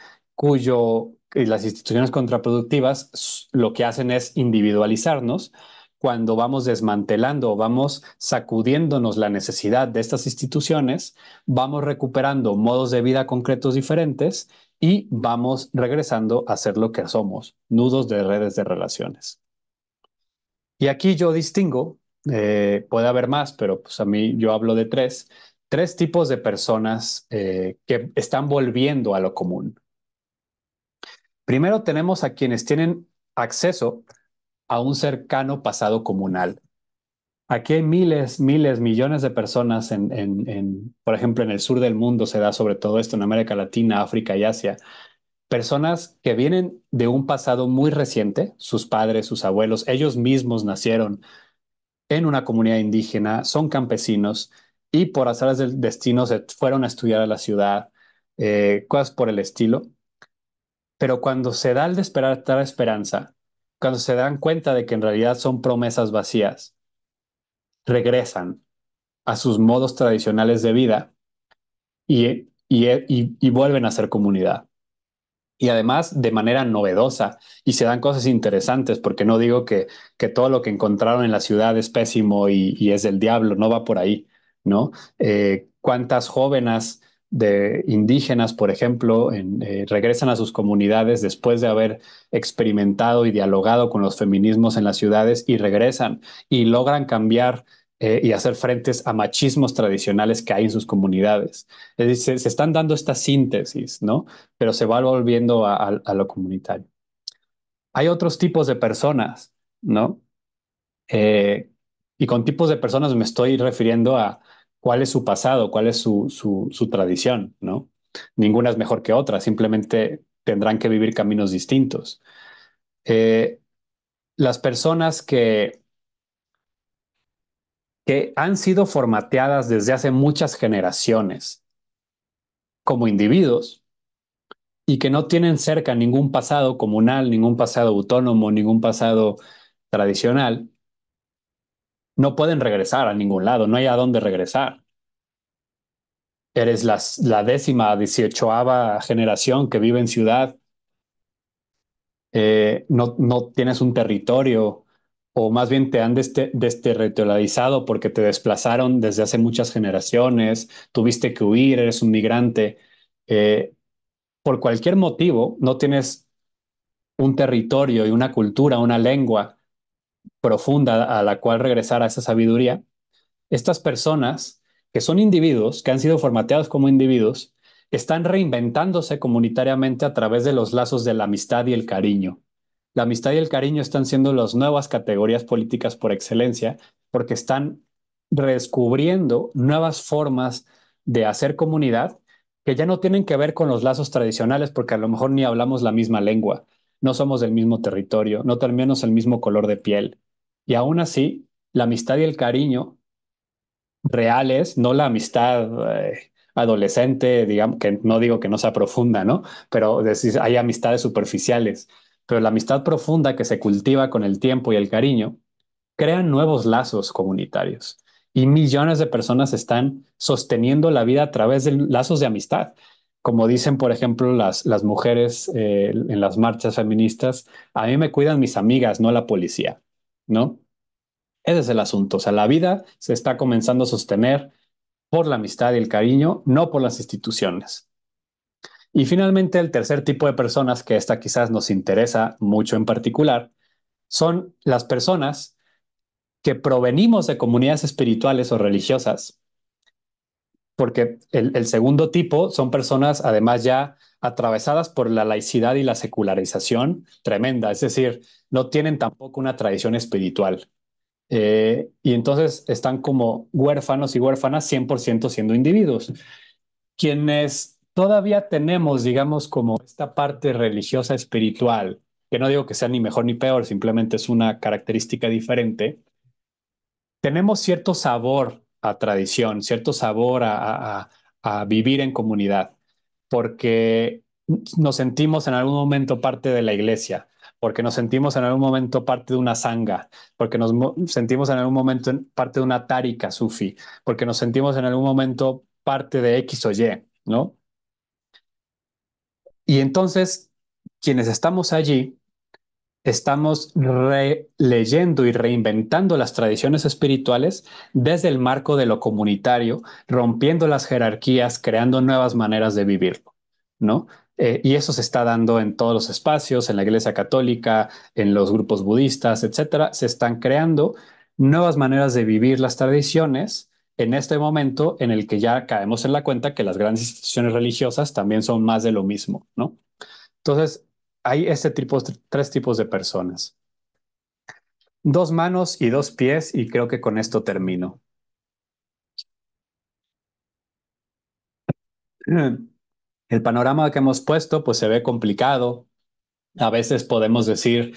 y las instituciones contraproductivas lo que hacen es individualizarnos cuando vamos desmantelando o vamos sacudiéndonos la necesidad de estas instituciones, vamos recuperando modos de vida concretos diferentes y vamos regresando a ser lo que somos, nudos de redes de relaciones. Y aquí yo distingo, puede haber más, pero pues a mí yo hablo de tres tipos de personas que están volviendo a lo común. Primero tenemos a quienes tienen acceso a un cercano pasado comunal. Aquí hay miles, millones de personas por ejemplo, en el sur del mundo se da sobre todo esto, en América Latina, África y Asia. Personas que vienen de un pasado muy reciente, sus padres, sus abuelos, ellos mismos nacieron en una comunidad indígena, son campesinos y por azares del destino se fueron a estudiar a la ciudad, cosas por el estilo. Pero cuando se da el despertar esperanza, cuando se dan cuenta de que en realidad son promesas vacías, regresan a sus modos tradicionales de vida y vuelven a ser comunidad. Y además de manera novedosa y se dan cosas interesantes, porque no digo que todo lo que encontraron en la ciudad es pésimo y es del diablo, no va por ahí, ¿no? ¿Cuántas jóvenes de indígenas, por ejemplo, regresan a sus comunidades después de haber experimentado y dialogado con los feminismos en las ciudades y regresan y logran cambiar y hacer frentes a machismos tradicionales que hay en sus comunidades? Es decir, se están dando esta síntesis, ¿no? Pero se va volviendo a lo comunitario. Hay otros tipos de personas, ¿no? Eh, y con tipos de personas me estoy refiriendo a cuál es su pasado, cuál es su tradición, ¿no? Ninguna es mejor que otra, simplemente tendrán que vivir caminos distintos. Eh, las personas que han sido formateadas desde hace muchas generaciones como individuos, y que no tienen cerca ningún pasado comunal, ningún pasado autónomo, ningún pasado tradicional, no pueden regresar a ningún lado, no hay a dónde regresar. Eres la décima, 18ª generación que vive en ciudad, no tienes un territorio, o más bien te han desterritorializado porque te desplazaron desde hace muchas generaciones, tuviste que huir, eres un migrante. Por cualquier motivo, no tienes un territorio y una cultura, una lengua profunda a la cual regresar a esa sabiduría. Estas personas, que son individuos, que han sido formateados como individuos, están reinventándose comunitariamente a través de los lazos de la amistad y el cariño. La amistad y el cariño están siendo las nuevas categorías políticas por excelencia porque están redescubriendo nuevas formas de hacer comunidad que ya no tienen que ver con los lazos tradicionales porque a lo mejor ni hablamos la misma lengua, no somos del mismo territorio, no tenemos el mismo color de piel. Y aún así, la amistad y el cariño reales, no la amistad adolescente, digamos, que no digo que no sea profunda, ¿no? Pero decir, hay amistades superficiales, pero la amistad profunda que se cultiva con el tiempo y el cariño crean nuevos lazos comunitarios y millones de personas están sosteniendo la vida a través de lazos de amistad. Como dicen, por ejemplo, las mujeres en las marchas feministas, a mí me cuidan mis amigas, no la policía, ¿no? Ese es el asunto. O sea, la vida se está comenzando a sostener por la amistad y el cariño, no por las instituciones. Y finalmente, el tercer tipo de personas, que esta quizás nos interesa mucho en particular, son las personas que provenimos de comunidades espirituales o religiosas, porque el segundo tipo son personas además ya atravesadas por la laicidad y la secularización tremenda, es decir, no tienen tampoco una tradición espiritual. Y entonces están como huérfanos y huérfanas 100% siendo individuos. Quienes todavía tenemos, digamos, como esta parte religiosa espiritual, que no digo que sea ni mejor ni peor, simplemente es una característica diferente, tenemos cierto sabor a tradición, cierto sabor a vivir en comunidad, porque nos sentimos en algún momento parte de la iglesia, porque nos sentimos en algún momento parte de una sangha, porque sentimos en algún momento parte de una tárika sufi, porque nos sentimos en algún momento parte de X o Y, ¿no? Y entonces, quienes estamos allí, estamos releyendo y reinventando las tradiciones espirituales desde el marco de lo comunitario, rompiendo las jerarquías, creando nuevas maneras de vivirlo, ¿no? Y eso se está dando en todos los espacios, en la Iglesia Católica, en los grupos budistas, etcétera. Se están creando nuevas maneras de vivir las tradiciones en este momento en el que ya caemos en la cuenta que las grandes instituciones religiosas también son más de lo mismo, ¿no? Entonces, hay este tipo, tres tipos de personas. Dos manos y dos pies, y creo que con esto termino. El panorama que hemos puesto, pues se ve complicado. A veces podemos decir,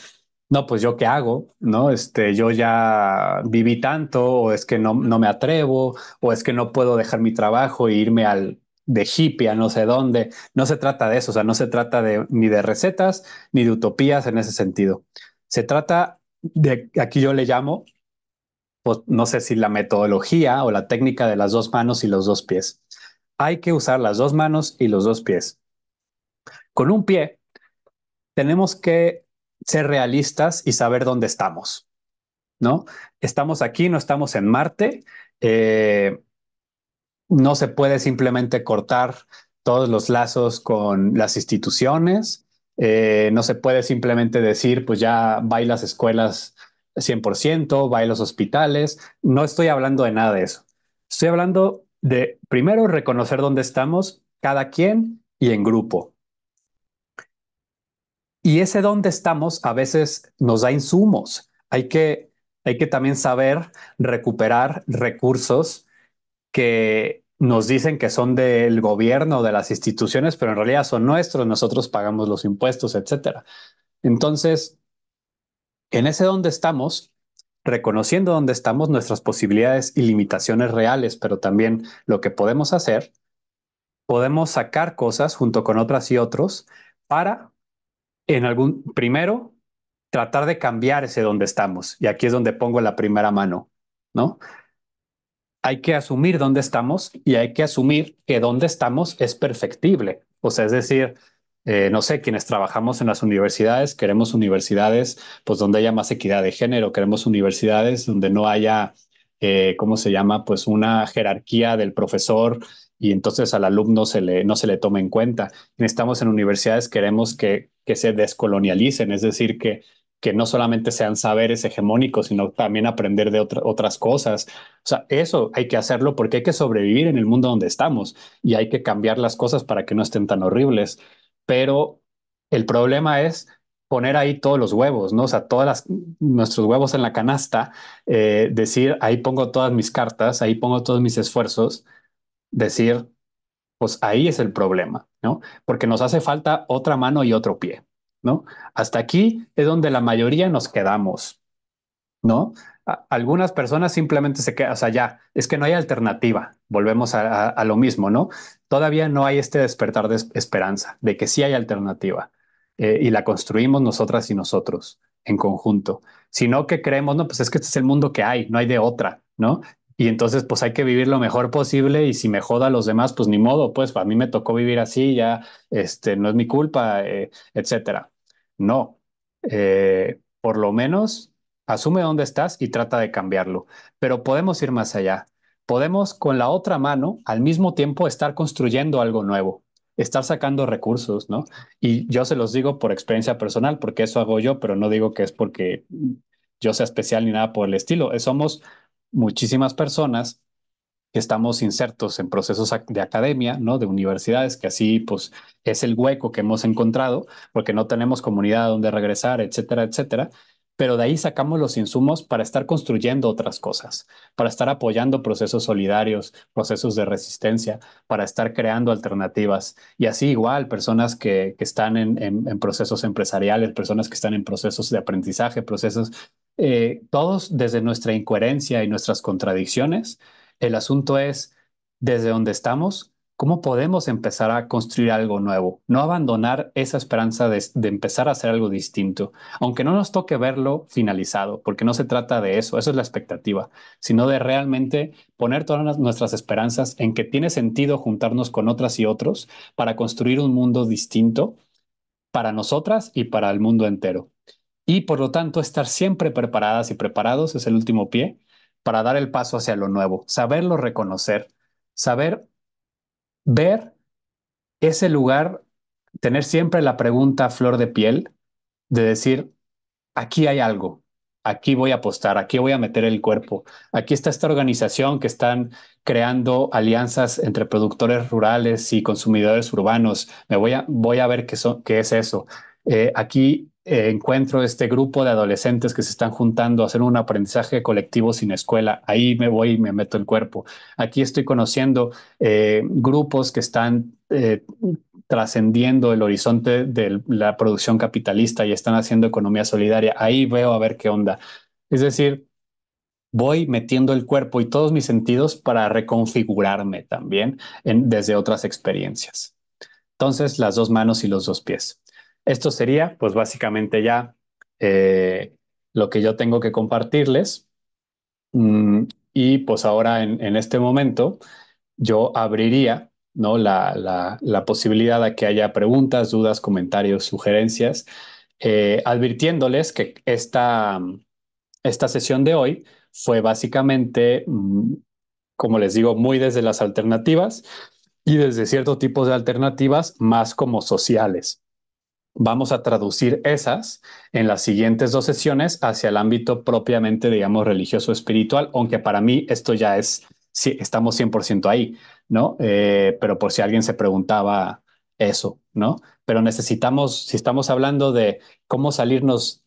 no, pues yo qué hago, ¿no? Yo ya viví tanto, o es que no me atrevo, o es que no puedo dejar mi trabajo e irme al de hippie a no sé dónde. No se trata de eso, o sea, no se trata de ni de recetas ni de utopías en ese sentido. Se trata de, aquí yo le llamo, pues no sé si la metodología o la técnica de las dos manos y los dos pies. Hay que usar las dos manos y los dos pies. Con un pie tenemos que ser realistas y saber dónde estamos, ¿no? Estamos aquí, no estamos en Marte. Eh, no se puede simplemente cortar todos los lazos con las instituciones. No se puede simplemente decir, pues ya va a las escuelas 100%, va a los hospitales. No estoy hablando de nada de eso. Estoy hablando de, primero, reconocer dónde estamos, cada quien y en grupo. Y ese dónde estamos a veces nos da insumos. Hay que también saber recuperar recursos que nos dicen que son del gobierno, de las instituciones, pero en realidad son nuestros, nosotros pagamos los impuestos, etcétera. Entonces, en ese donde estamos, reconociendo dónde estamos, nuestras posibilidades y limitaciones reales, pero también lo que podemos hacer, podemos sacar cosas junto con otras y otros para, en algún, primero, tratar de cambiar ese donde estamos. Y aquí es donde pongo la primera mano, ¿no? Hay que asumir dónde estamos y hay que asumir que dónde estamos es perfectible. O sea, es decir, no sé, quienes trabajamos en las universidades, queremos universidades pues donde haya más equidad de género, queremos universidades donde no haya, ¿cómo se llama? Pues una jerarquía del profesor y entonces al alumno no se le toma en cuenta. Estamos en universidades, queremos que se descolonialicen, es decir, que no solamente sean saberes hegemónicos, sino también aprender de otras cosas. O sea, eso hay que hacerlo porque hay que sobrevivir en el mundo donde estamos y hay que cambiar las cosas para que no estén tan horribles. Pero el problema es poner ahí todos los huevos, ¿no? O sea, nuestros huevos en la canasta, decir, ahí pongo todas mis cartas, ahí pongo todos mis esfuerzos, decir, pues ahí es el problema, ¿no? Porque nos hace falta otra mano y otro pie, ¿no? Hasta aquí es donde la mayoría nos quedamos. ¿no? Algunas personas simplemente se quedan, o sea, ya, es que no hay alternativa. Volvemos a lo mismo, ¿no? Todavía no hay este despertar de esperanza, de que sí hay alternativa. Y la construimos nosotras y nosotros en conjunto. Sino que creemos, no, pues es que este es el mundo que hay, no hay de otra, ¿no? Y entonces, pues hay que vivir lo mejor posible y si me joda a los demás, pues ni modo, pues a mí me tocó vivir así, ya, no es mi culpa, etcétera. No, por lo menos asume dónde estás y trata de cambiarlo. Pero podemos ir más allá. Podemos con la otra mano al mismo tiempo estar construyendo algo nuevo, estar sacando recursos, ¿no? Y yo se los digo por experiencia personal, porque eso hago yo, pero no digo que es porque yo sea especial ni nada por el estilo. Somos muchísimas personas que estamos insertos en procesos de academia, ¿no? De universidades, que así pues es el hueco que hemos encontrado, porque no tenemos comunidad a donde regresar, etcétera, etcétera. Pero de ahí sacamos los insumos para estar construyendo otras cosas, para estar apoyando procesos solidarios, procesos de resistencia, para estar creando alternativas. Y así igual, personas que están en procesos empresariales, personas que están en procesos de aprendizaje, procesos, todos desde nuestra incoherencia y nuestras contradicciones el asunto es, desde donde estamos, ¿cómo podemos empezar a construir algo nuevo? No abandonar esa esperanza de empezar a hacer algo distinto, aunque no nos toque verlo finalizado, porque no se trata de eso es la expectativa, sino de realmente poner todas nuestras esperanzas en que tiene sentido juntarnos con otras y otros para construir un mundo distinto para nosotras y para el mundo entero. Y por lo tanto, estar siempre preparadas y preparados es el último pie para dar el paso hacia lo nuevo, saberlo reconocer, saber ver ese lugar, tener siempre la pregunta a flor de piel de decir, aquí hay algo, aquí voy a apostar, aquí voy a meter el cuerpo, aquí está esta organización que están creando alianzas entre productores rurales y consumidores urbanos, voy a ver qué es eso. Aquí encuentro este grupo de adolescentes que se están juntando a hacer un aprendizaje colectivo sin escuela, ahí me voy y me meto el cuerpo. Aquí estoy conociendo grupos que están trascendiendo el horizonte de la producción capitalista y están haciendo economía solidaria. Ahí veo a ver qué onda. Es decir, voy metiendo el cuerpo y todos mis sentidos para reconfigurarme también desde otras experiencias. Entonces, las dos manos y los dos pies. Esto sería, pues básicamente ya eh, lo que yo tengo que compartirles. Mm, y pues ahora en este momento yo abriría, ¿no? La posibilidad de que haya preguntas, dudas, comentarios, sugerencias, advirtiéndoles que esta sesión de hoy fue básicamente, como les digo, muy desde las alternativas y desde ciertos tipos de alternativas más como sociales. Vamos a traducir esas en las siguientes dos sesiones hacia el ámbito propiamente, digamos, religioso espiritual, aunque para mí esto ya es, sí, estamos 100% ahí, ¿no? Pero por si alguien se preguntaba eso, ¿no? Pero necesitamos, si estamos hablando de cómo salirnos,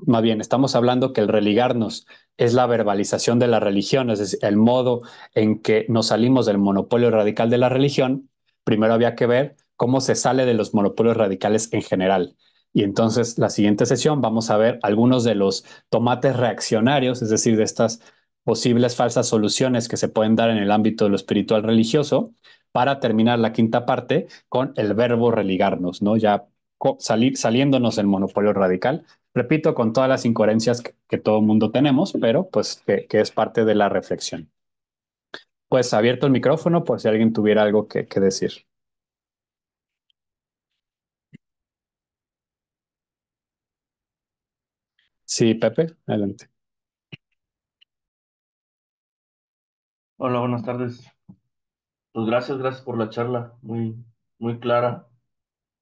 más bien, estamos hablando que el religarnos es la verbalización de la religión, es decir, el modo en que nos salimos del monopolio radical de la religión. Primero había que ver cómo se sale de los monopolios radicales en general. Y entonces la siguiente sesión vamos a ver algunos de los tomates reaccionarios, es decir, de estas posibles falsas soluciones que se pueden dar en el ámbito de lo espiritual religioso, para terminar la quinta parte con el verbo religarnos, ¿no? Ya saliéndonos del monopolio radical. Repito, con todas las incoherencias que todo el mundo tenemos, pero pues que es parte de la reflexión. Pues abierto el micrófono por si alguien tuviera algo que decir. Sí, Pepe, adelante. Hola, buenas tardes. Pues gracias por la charla, muy clara.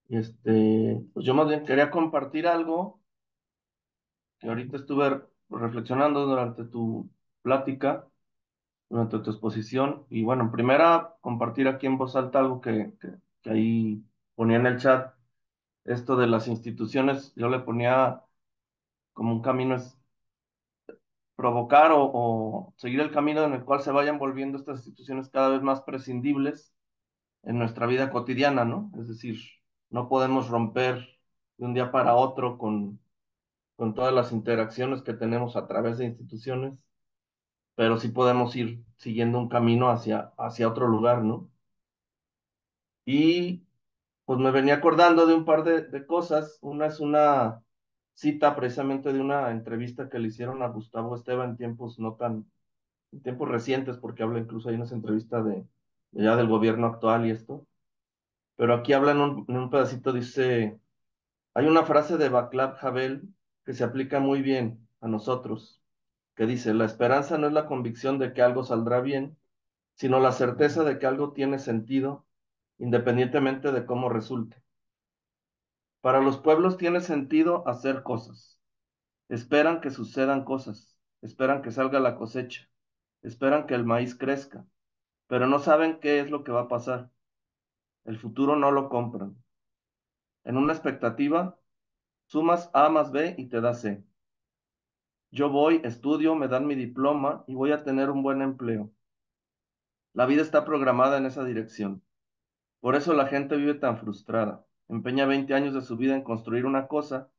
Pues yo más bien quería compartir algo que ahorita estuve reflexionando durante tu plática, durante tu exposición. Y bueno, en primera, compartir aquí en voz alta algo que ahí ponía en el chat, esto de las instituciones, yo le ponía como un camino es provocar o seguir el camino en el cual se vayan volviendo estas instituciones cada vez más prescindibles en nuestra vida cotidiana, ¿no? Es decir, no podemos romper de un día para otro con todas las interacciones que tenemos a través de instituciones, pero sí podemos ir siguiendo un camino hacia otro lugar, ¿no? Y pues me venía acordando de un par de cosas. Una es una cita precisamente de una entrevista que le hicieron a Gustavo Esteban en tiempos no tan, en tiempos recientes, porque habla incluso ahí en esa entrevista de ya del gobierno actual y esto. Pero aquí habla en un pedacito, dice, hay una frase de Václav Havel que se aplica muy bien a nosotros, que dice, la esperanza no es la convicción de que algo saldrá bien, sino la certeza de que algo tiene sentido, independientemente de cómo resulte. Para los pueblos tiene sentido hacer cosas. Esperan que sucedan cosas, esperan que salga la cosecha, esperan que el maíz crezca, pero no saben qué es lo que va a pasar. El futuro no lo compran. En una expectativa, sumas A más B y te da C. Yo voy, estudio, me dan mi diploma y voy a tener un buen empleo. La vida está programada en esa dirección. Por eso la gente vive tan frustrada. Empeña 20 años de su vida en construir una cosa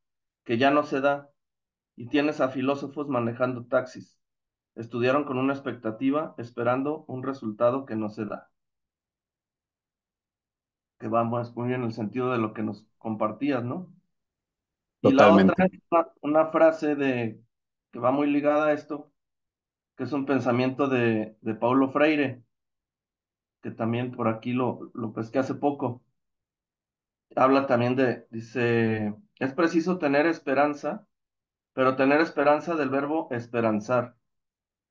que ya no se da y tienes a filósofos manejando taxis. Estudiaron con una expectativa, esperando un resultado que no se da. Que vamos muy en el sentido de lo que nos compartías, ¿no? Y la otra Totalmente. es una frase que va muy ligada a esto, que es un pensamiento de Paulo Freire, que también por aquí lo pesqué hace poco. Habla también dice, es preciso tener esperanza, pero tener esperanza del verbo esperanzar,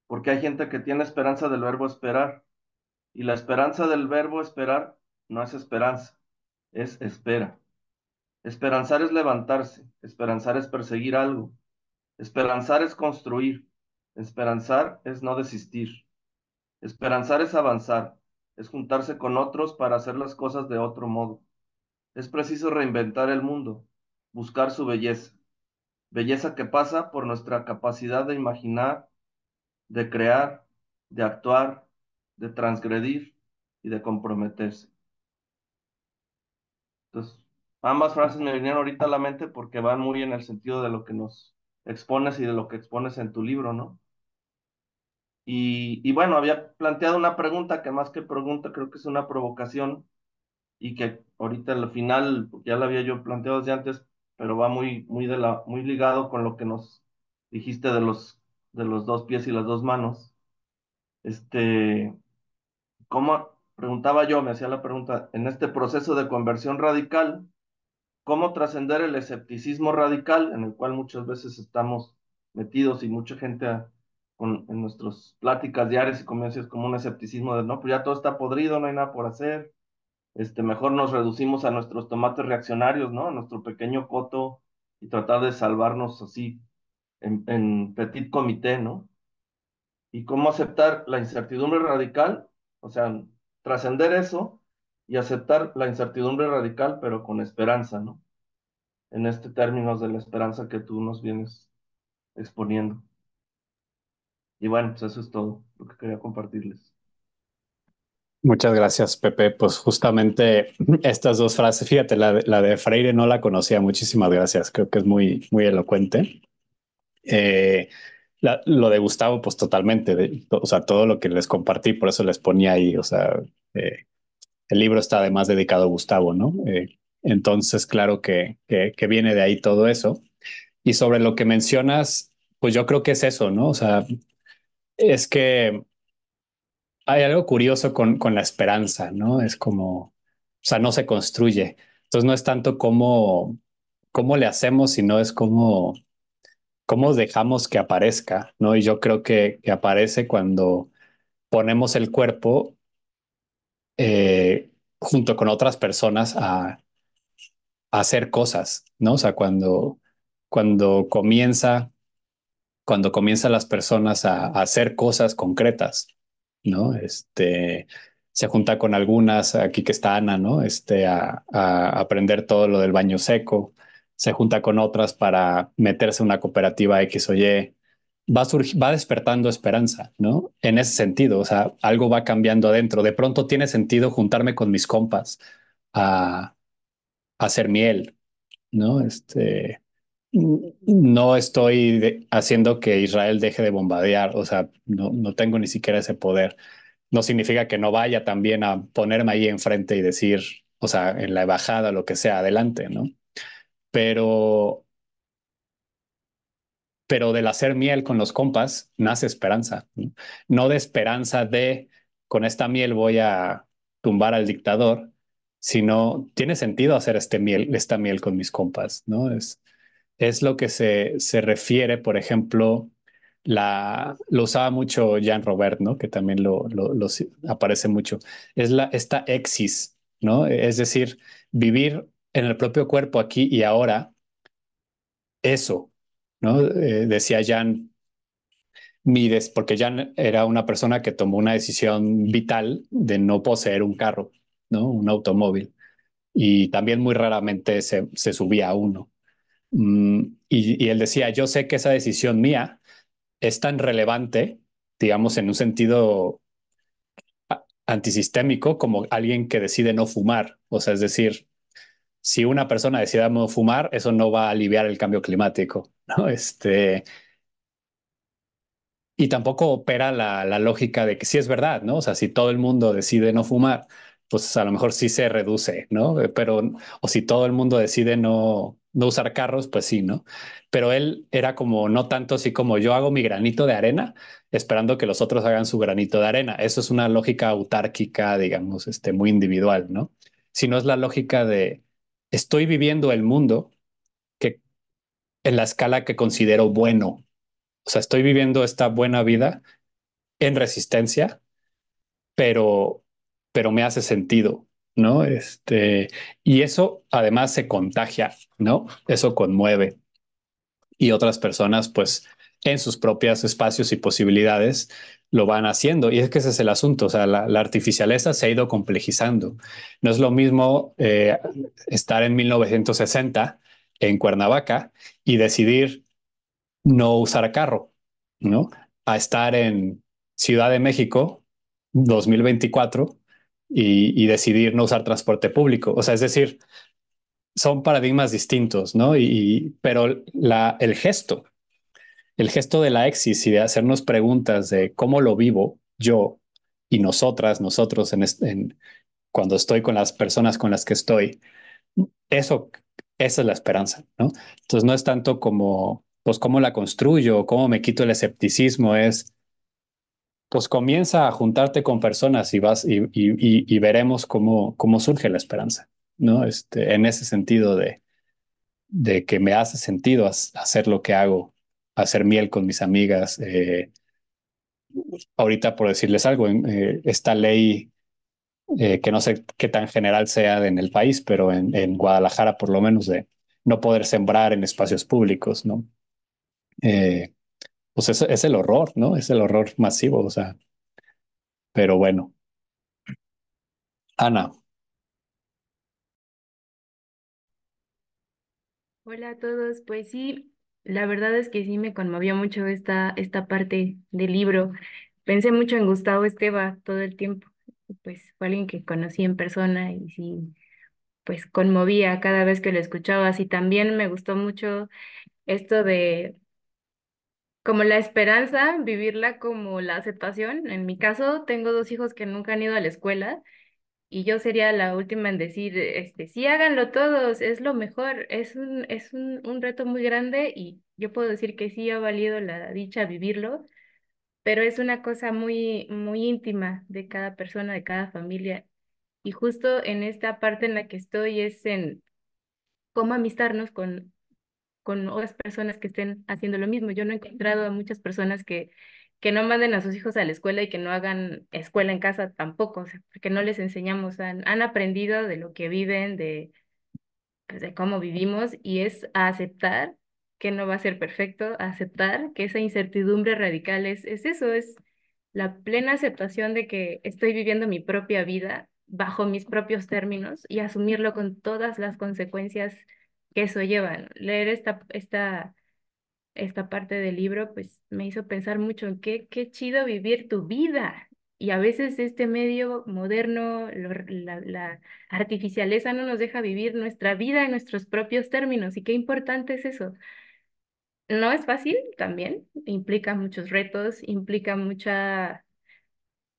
porque hay gente que tiene esperanza del verbo esperar, y la esperanza del verbo esperar no es esperanza, es espera. Esperanzar es levantarse, esperanzar es perseguir algo, esperanzar es construir, esperanzar es no desistir, esperanzar es avanzar, es juntarse con otros para hacer las cosas de otro modo. Es preciso reinventar el mundo, buscar su belleza, belleza que pasa por nuestra capacidad de imaginar, de crear, de actuar, de transgredir y de comprometerse. Entonces, ambas frases me vinieron ahorita a la mente porque van muy en el sentido de lo que nos expones y de lo que expones en tu libro, ¿no? Y bueno, había planteado una pregunta que más que pregunta creo que es una provocación y que ahorita al final, porque ya la había yo planteado desde antes, pero va muy ligado con lo que nos dijiste de los dos pies y las dos manos. Este, ¿cómo, preguntaba yo, me hacía la pregunta, en este proceso de conversión radical, cómo trascender el escepticismo radical en el cual muchas veces estamos metidos y mucha gente en nuestras pláticas diarias y convivencias como un escepticismo de no, pues ya todo está podrido, no hay nada por hacer, mejor nos reducimos a nuestros tomates reaccionarios, ¿no? A nuestro pequeño coto y tratar de salvarnos así en petit comité, ¿no? Y cómo aceptar la incertidumbre radical, o sea, trascender eso y aceptar la incertidumbre radical, pero con esperanza, ¿no? En este términos de la esperanza que tú nos vienes exponiendo. Y bueno, pues eso es todo lo que quería compartirles. Muchas gracias, Pepe. Pues justamente estas dos frases, fíjate, la de Freire no la conocía. Muchísimas gracias. Creo que es muy, muy elocuente. Eh, lo de Gustavo, pues totalmente, o sea, todo lo que les compartí, por eso les ponía ahí, o sea, eh, el libro está además dedicado a Gustavo, ¿no? Entonces, claro que viene de ahí todo eso. Y sobre lo que mencionas, pues yo creo que es eso, ¿no? O sea, es que hay algo curioso con la esperanza, ¿no? Es como, o sea, no se construye. Entonces no es tanto cómo le hacemos, sino es cómo dejamos que aparezca, ¿no? Y yo creo que aparece cuando ponemos el cuerpo junto con otras personas a hacer cosas, ¿no? O sea, cuando comienza cuando comienzan las personas a hacer cosas concretas, ¿no? Se junta con algunas, aquí que está Ana, ¿no? A aprender todo lo del baño seco, se junta con otras para meterse en una cooperativa X o Y, va despertando esperanza, ¿no? En ese sentido, o sea, algo va cambiando adentro. De pronto tiene sentido juntarme con mis compas a, a hacer miel, ¿no? no estoy haciendo que Israel deje de bombardear, o sea, no tengo ni siquiera ese poder. No significa que no vaya también a ponerme ahí enfrente y decir, o sea, en la embajada, lo que sea, adelante, ¿no? Pero, pero del hacer miel con los compas nace esperanza, ¿no? No de esperanza de con esta miel voy a tumbar al dictador, sino tiene sentido hacer esta miel con mis compas, ¿no? Es lo que se refiere, por ejemplo, lo usaba mucho Jean Robert, ¿no? Que también aparece mucho. Es esta exis, ¿no? Es decir, vivir en el propio cuerpo aquí y ahora, eso, ¿no? Decía Jean, porque Jean era una persona que tomó una decisión vital de no poseer un carro, ¿no? Un automóvil. Y también muy raramente se subía a uno. Y él decía, yo sé que esa decisión mía es tan relevante, digamos, en un sentido antisistémico como alguien que decide no fumar. O sea, es decir, si una persona decide no fumar, eso no va a aliviar el cambio climático, ¿no? Y tampoco opera la lógica de que sí es verdad, ¿no? O sea, si todo el mundo decide no fumar, pues a lo mejor sí se reduce, ¿no? Pero, o si todo el mundo decide no usar carros, pues sí, ¿no? Pero él era como, no tanto así como yo hago mi granito de arena, esperando que los otros hagan su granito de arena. Eso es una lógica autárquica, digamos, muy individual, ¿no? Sino es la lógica de, estoy viviendo el mundo que en la escala que considero bueno. O sea, estoy viviendo esta buena vida en resistencia, pero, pero me hace sentido, ¿no? Y eso además se contagia, ¿no? Eso conmueve y otras personas, pues, en sus propios espacios y posibilidades lo van haciendo. Y es que ese es el asunto, o sea, la artificialeza se ha ido complejizando. No es lo mismo estar en 1960 en Cuernavaca y decidir no usar carro, ¿no? A estar en Ciudad de México 2024 y decidir no usar transporte público. O sea, es decir, son paradigmas distintos, ¿no? Pero el gesto de la exis y de hacernos preguntas de cómo lo vivo yo y nosotros cuando estoy con las personas con las que estoy, eso, esa es la esperanza, ¿no? Entonces no es tanto como, pues, cómo la construyo, cómo me quito el escepticismo, pues, comienza a juntarte con personas y y veremos cómo surge la esperanza, ¿no? En ese sentido de que me hace sentido hacer lo que hago, hacer miel con mis amigas. Ahorita, por decirles algo, esta ley que no sé qué tan general sea en el país, pero en Guadalajara por lo menos de no poder sembrar en espacios públicos, ¿no? Eh, pues es el horror, ¿no? Es el horror masivo, o sea, pero bueno. Ana, Hola a todos, pues sí, la verdad es que sí me conmovió mucho esta parte del libro. Pensé mucho en Gustavo Esteva todo el tiempo, pues fue alguien que conocí en persona y sí, pues conmovía cada vez que lo escuchaba. Y también me gustó mucho esto de como la esperanza, vivirla como la aceptación. En mi caso, tengo dos hijos que nunca han ido a la escuela. Y yo sería la última en decir, sí, háganlo todos, es lo mejor, un reto muy grande y yo puedo decir que sí ha valido la dicha vivirlo, pero es una cosa muy, muy íntima de cada persona, de cada familia. Y justo en esta parte en la que estoy es en cómo amistarnos con otras personas que estén haciendo lo mismo. Yo no he encontrado a muchas personas que no manden a sus hijos a la escuela y que no hagan escuela en casa tampoco, o sea, porque no les enseñamos, han aprendido de lo que viven, pues, de cómo vivimos, y es a aceptar que no va a ser perfecto, a aceptar que esa incertidumbre radical es eso, es la plena aceptación de que estoy viviendo mi propia vida bajo mis propios términos y asumirlo con todas las consecuencias que eso lleva, ¿no? Leer esta parte del libro, pues me hizo pensar mucho en qué chido vivir tu vida. Y a veces este medio moderno, la artificialeza no nos deja vivir nuestra vida en nuestros propios términos. Y qué importante es eso. No es fácil también, implica muchos retos, implica mucha,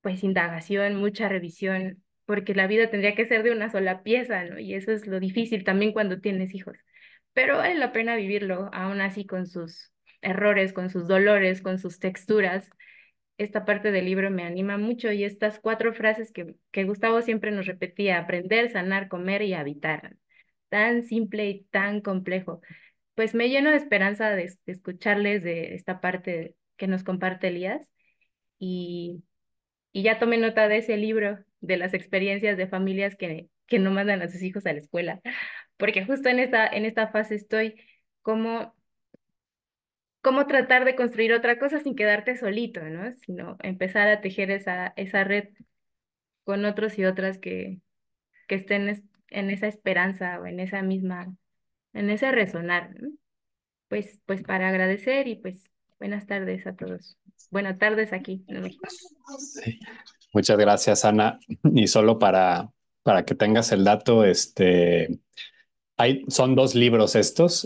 pues, indagación, mucha revisión, porque la vida tendría que ser de una sola pieza, ¿no? Y eso es lo difícil también cuando tienes hijos. Pero vale la pena vivirlo, aún así con sus errores, con sus dolores, con sus texturas. Esta parte del libro me anima mucho y estas cuatro frases que Gustavo siempre nos repetía: aprender, sanar, comer y habitar. Tan simple y tan complejo. Pues me lleno de esperanza de escucharles de esta parte que nos comparte Elías y, y ya tomé nota de ese libro, de las experiencias de familias que no mandan a sus hijos a la escuela, porque justo en esta fase estoy como cómo tratar de construir otra cosa sin quedarte solito, ¿no? Sino empezar a tejer esa red con otros y otras que estén en esa esperanza o en esa misma, en ese resonar, ¿no? Pues para agradecer y pues buenas tardes a todos. Buenas tardes aquí en México. Sí. Muchas gracias, Ana. Y solo para que tengas el dato, son dos libros estos,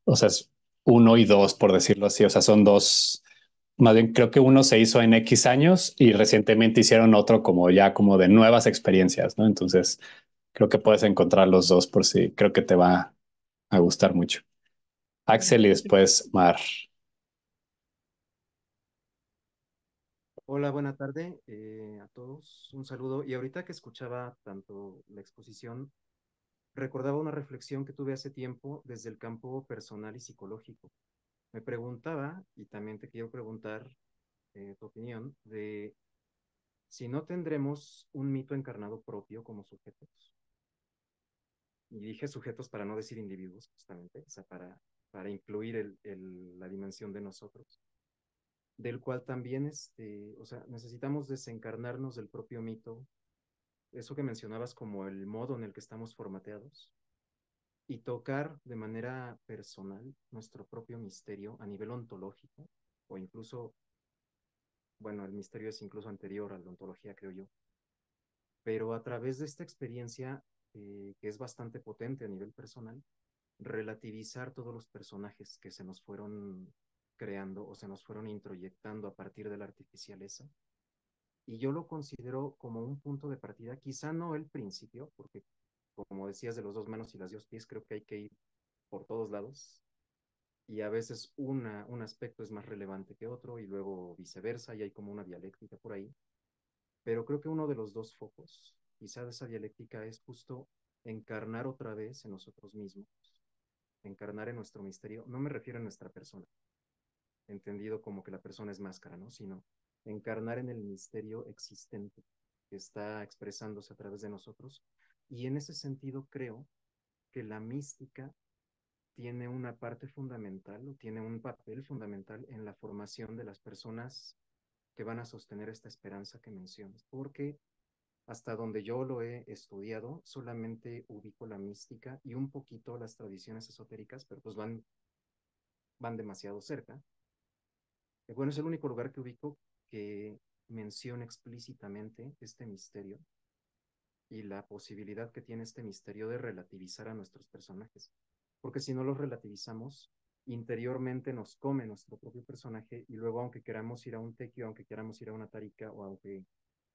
o sea, es uno y dos, por decirlo así. O sea, son dos, más bien creo que uno se hizo en X años y recientemente hicieron otro como ya como de nuevas experiencias, ¿no? Entonces, creo que puedes encontrar los dos por si creo que te va a gustar mucho. Axel y después Mar. Hola, buena tarde a todos. Un saludo. Y ahorita que escuchaba tanto la exposición, recordaba una reflexión que tuve hace tiempo desde el campo personal y psicológico. Me preguntaba, y también te quiero preguntar tu opinión, de si no tendremos un mito encarnado propio como sujetos. Y dije sujetos para no decir individuos, justamente, o sea, para incluir la dimensión de nosotros, del cual también, o sea, necesitamos desencarnarnos del propio mito, eso que mencionabas como el modo en el que estamos formateados, y tocar de manera personal nuestro propio misterio a nivel ontológico, o incluso, bueno, el misterio es incluso anterior a la ontología, creo yo, pero a través de esta experiencia, que es bastante potente a nivel personal, relativizar todos los personajes que se nos fueron creando o se nos fueron introyectando a partir de la artificialeza. Y yo lo considero como un punto de partida, quizá no el principio, porque como decías de los dos manos y las dos pies, creo que hay que ir por todos lados y a veces un aspecto es más relevante que otro y luego viceversa y hay como una dialéctica por ahí. Pero creo que uno de los dos focos, quizá de esa dialéctica, es justo encarnar otra vez en nosotros mismos, encarnar en nuestro misterio. No me refiero a nuestra persona, entendido como que la persona es máscara, ¿no? Sino encarnar en el misterio existente que está expresándose a través de nosotros. Y en ese sentido creo que la mística tiene una parte fundamental o tiene un papel fundamental en la formación de las personas que van a sostener esta esperanza que mencionas, porque hasta donde yo lo he estudiado, solamente ubico la mística y un poquito las tradiciones esotéricas, pero pues van demasiado cerca. Bueno, es el único lugar que ubico que menciona explícitamente este misterio y la posibilidad que tiene este misterio de relativizar a nuestros personajes. Porque si no los relativizamos, interiormente nos come nuestro propio personaje y luego aunque queramos ir a un tequio, aunque queramos ir a una tarica o aunque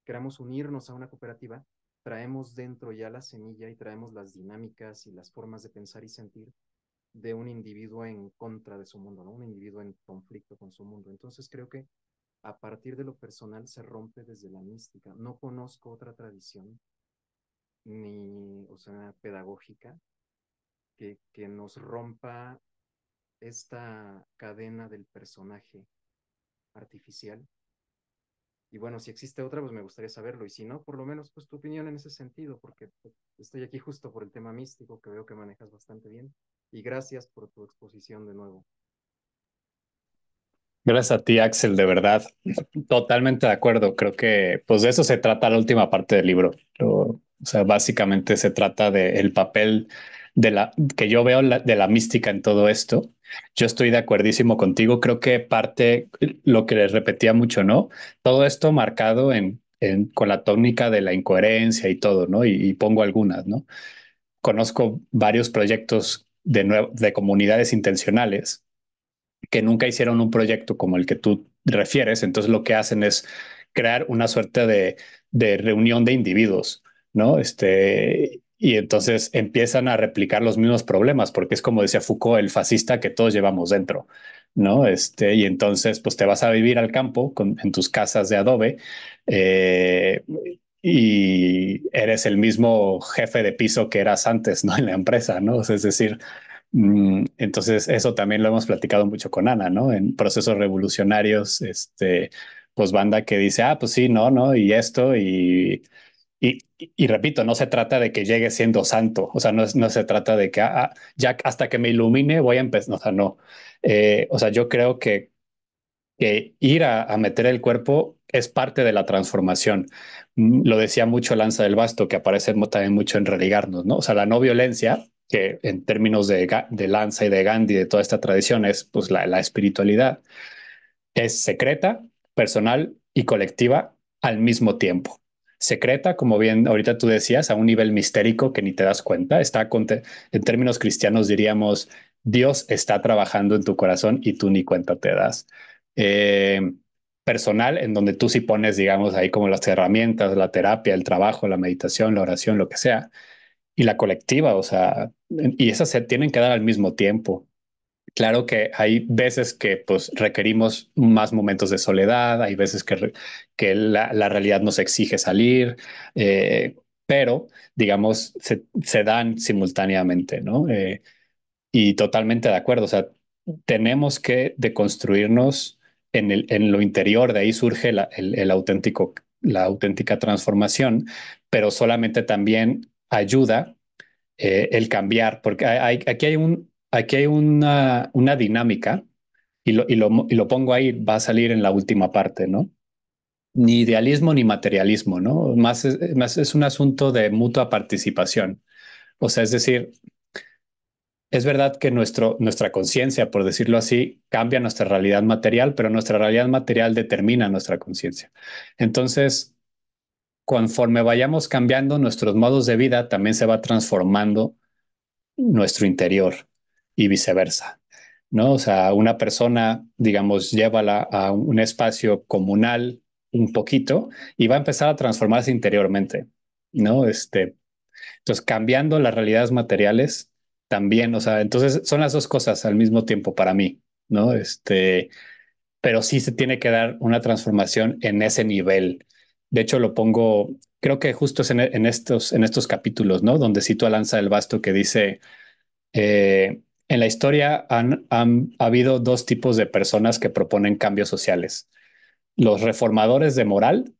queramos unirnos a una cooperativa, traemos dentro ya la semilla y traemos las dinámicas y las formas de pensar y sentir de un individuo en contra de su mundo, ¿no? Un individuo en conflicto con su mundo. Entonces creo que a partir de lo personal se rompe desde la mística. No conozco otra tradición ni, o sea, pedagógica que nos rompa esta cadena del personaje artificial. Y bueno, si existe otra, pues me gustaría saberlo. Y si no, por lo menos, pues tu opinión en ese sentido, porque pues, estoy aquí justo por el tema místico que veo que manejas bastante bien. Y gracias por tu exposición de nuevo. Gracias a ti, Axel, de verdad. Totalmente de acuerdo. Creo que pues de eso se trata la última parte del libro. O sea, básicamente se trata del papel que yo veo de la mística en todo esto. Yo estoy de acuerdísimo contigo. Creo que parte lo que les repetía mucho, ¿no? Todo esto marcado con la tónica de la incoherencia y todo, ¿no? Y pongo algunas, ¿no? Conozco varios proyectos de comunidades intencionales que nunca hicieron un proyecto como el que tú refieres, entonces lo que hacen es crear una suerte de reunión de individuos, ¿no? Y entonces empiezan a replicar los mismos problemas, porque es como decía Foucault, el fascista que todos llevamos dentro, ¿no? Y entonces, pues te vas a vivir al campo en tus casas de adobe, eh, y eres el mismo jefe de piso que eras antes, ¿no? En la empresa, ¿no? O sea, es decir, entonces, eso también lo hemos platicado mucho con Ana, ¿no? En procesos revolucionarios, pues banda que dice, ah, pues sí, no, no, y esto, y repito, no se trata de que llegue siendo santo, o sea, no se trata de que ya hasta que me ilumine voy a empezar, o sea, no. O sea, yo creo que ir a meter el cuerpo es parte de la transformación. Lo decía mucho Lanza del Basto, que aparece también mucho en Religarnos, ¿no? O sea, la no violencia, que en términos de Lanza y de Gandhi, de toda esta tradición, es pues la espiritualidad, es secreta, personal y colectiva al mismo tiempo. Secreta, como bien ahorita tú decías, a un nivel mistérico que ni te das cuenta. En términos cristianos diríamos, Dios está trabajando en tu corazón y tú ni cuenta te das. Eh, Personal, en donde tú sí pones, digamos, ahí como las herramientas, la terapia, el trabajo, la meditación, la oración, lo que sea. Y la colectiva, o sea, y esas se tienen que dar al mismo tiempo. Claro que hay veces que pues requerimos más momentos de soledad, hay veces que la realidad nos exige salir, pero digamos se dan simultáneamente, ¿no? Y totalmente de acuerdo, o sea, tenemos que deconstruirnos en lo interior, de ahí surge la auténtica transformación, pero solamente también ayuda el cambiar, porque aquí hay una dinámica y lo pongo ahí, va a salir en la última parte, ¿no? Ni idealismo ni materialismo, ¿no? Más es un asunto de mutua participación. O sea, es decir, es verdad que nuestra conciencia, por decirlo así, cambia nuestra realidad material, pero nuestra realidad material determina nuestra conciencia. Entonces, conforme vayamos cambiando nuestros modos de vida, también se va transformando nuestro interior y viceversa, ¿no? O sea, una persona, digamos, llévala a un espacio comunal un poquito y va a empezar a transformarse interiormente, ¿no? Entonces, cambiando las realidades materiales también, o sea, entonces son las dos cosas al mismo tiempo para mí, ¿no? Pero sí se tiene que dar una transformación en ese nivel. De hecho, lo pongo, creo que justo es en estos capítulos, ¿no? Donde cito a Lanza del Basto que dice, en la historia ha habido dos tipos de personas que proponen cambios sociales. Los reformadores de moral,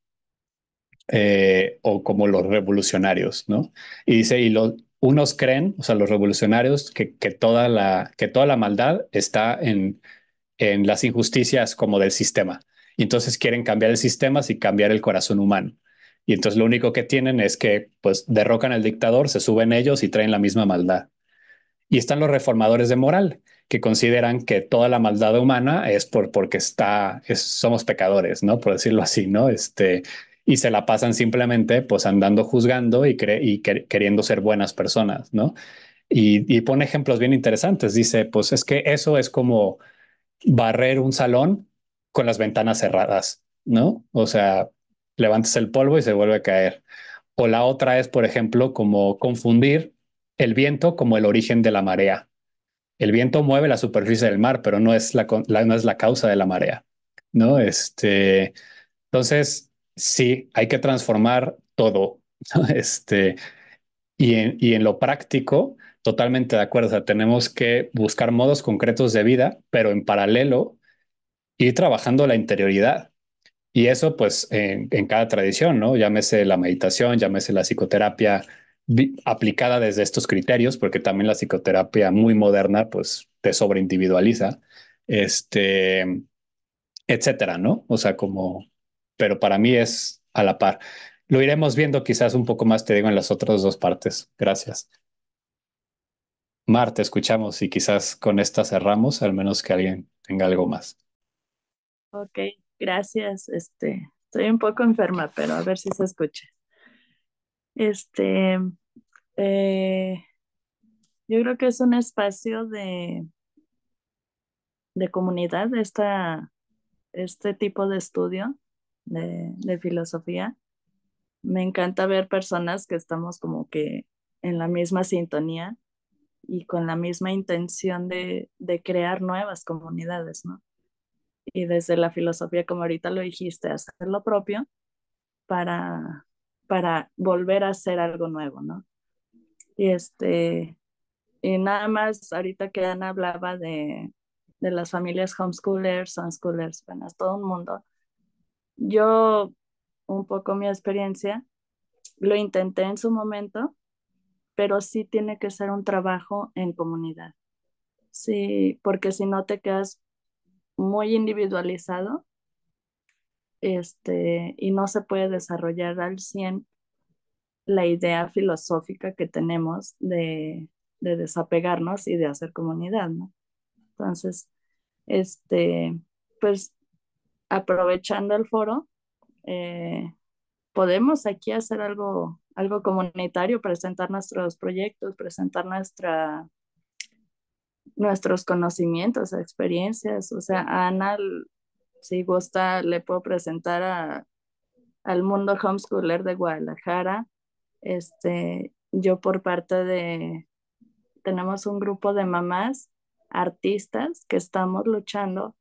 o como los revolucionarios, ¿no? Y dice, unos creen, o sea, los revolucionarios, que toda la maldad está en las injusticias como del sistema. Y entonces quieren cambiar el sistema sin cambiar el corazón humano. Y entonces lo único que tienen es que pues derrocan al dictador, se suben ellos y traen la misma maldad. Y están los reformadores de moral, que consideran que toda la maldad humana es porque somos pecadores, ¿no? Por decirlo así, ¿no? Y se la pasan simplemente pues andando juzgando queriendo ser buenas personas, ¿no? Y pone ejemplos bien interesantes. Dice, pues es que eso es como barrer un salón con las ventanas cerradas, ¿no? O sea, levantas el polvo y se vuelve a caer. O la otra es, por ejemplo, como confundir el viento como el origen de la marea. El viento mueve la superficie del mar, pero no es la causa de la marea, ¿no? Entonces, sí, hay que transformar todo, ¿no? Y en lo práctico, totalmente de acuerdo. O sea, tenemos que buscar modos concretos de vida, pero en paralelo ir trabajando la interioridad. Y eso, pues, en cada tradición, ¿no? Llámese la meditación, llámese la psicoterapia aplicada desde estos criterios, porque también la psicoterapia muy moderna, pues, te sobreindividualiza, este, etcétera, ¿no? O sea, pero para mí es a la par. Lo iremos viendo quizás un poco más, te digo, en las otras dos partes. Gracias. Mar, te escuchamos y quizás con esta cerramos, al menos que alguien tenga algo más. Ok, gracias. Estoy un poco enferma, pero a ver si se escucha. Este, eh, yo creo que es un espacio de comunidad, este tipo de estudio de filosofía. Me encanta ver personas que estamos como que en la misma sintonía y con la misma intención de crear nuevas comunidades, ¿no? Y desde la filosofía, como ahorita lo dijiste, hacer lo propio para, para volver a hacer algo nuevo, ¿no? Y y nada más, ahorita que Ana hablaba de las familias homeschoolers, unschoolers, bueno, es todo un mundo. Yo, un poco mi experiencia, lo intenté en su momento, pero sí tiene que ser un trabajo en comunidad. Sí, porque si no te quedas muy individualizado, y no se puede desarrollar al 100 la idea filosófica que tenemos de desapegarnos y de hacer comunidad, ¿no? Entonces, este, pues aprovechando el foro, eh, podemos aquí hacer algo comunitario, presentar nuestros proyectos, presentar nuestros conocimientos, experiencias. O sea, a Ana, si gusta, le puedo presentar al mundo homeschooler de Guadalajara. Yo por parte tenemos un grupo de mamás artistas que estamos luchando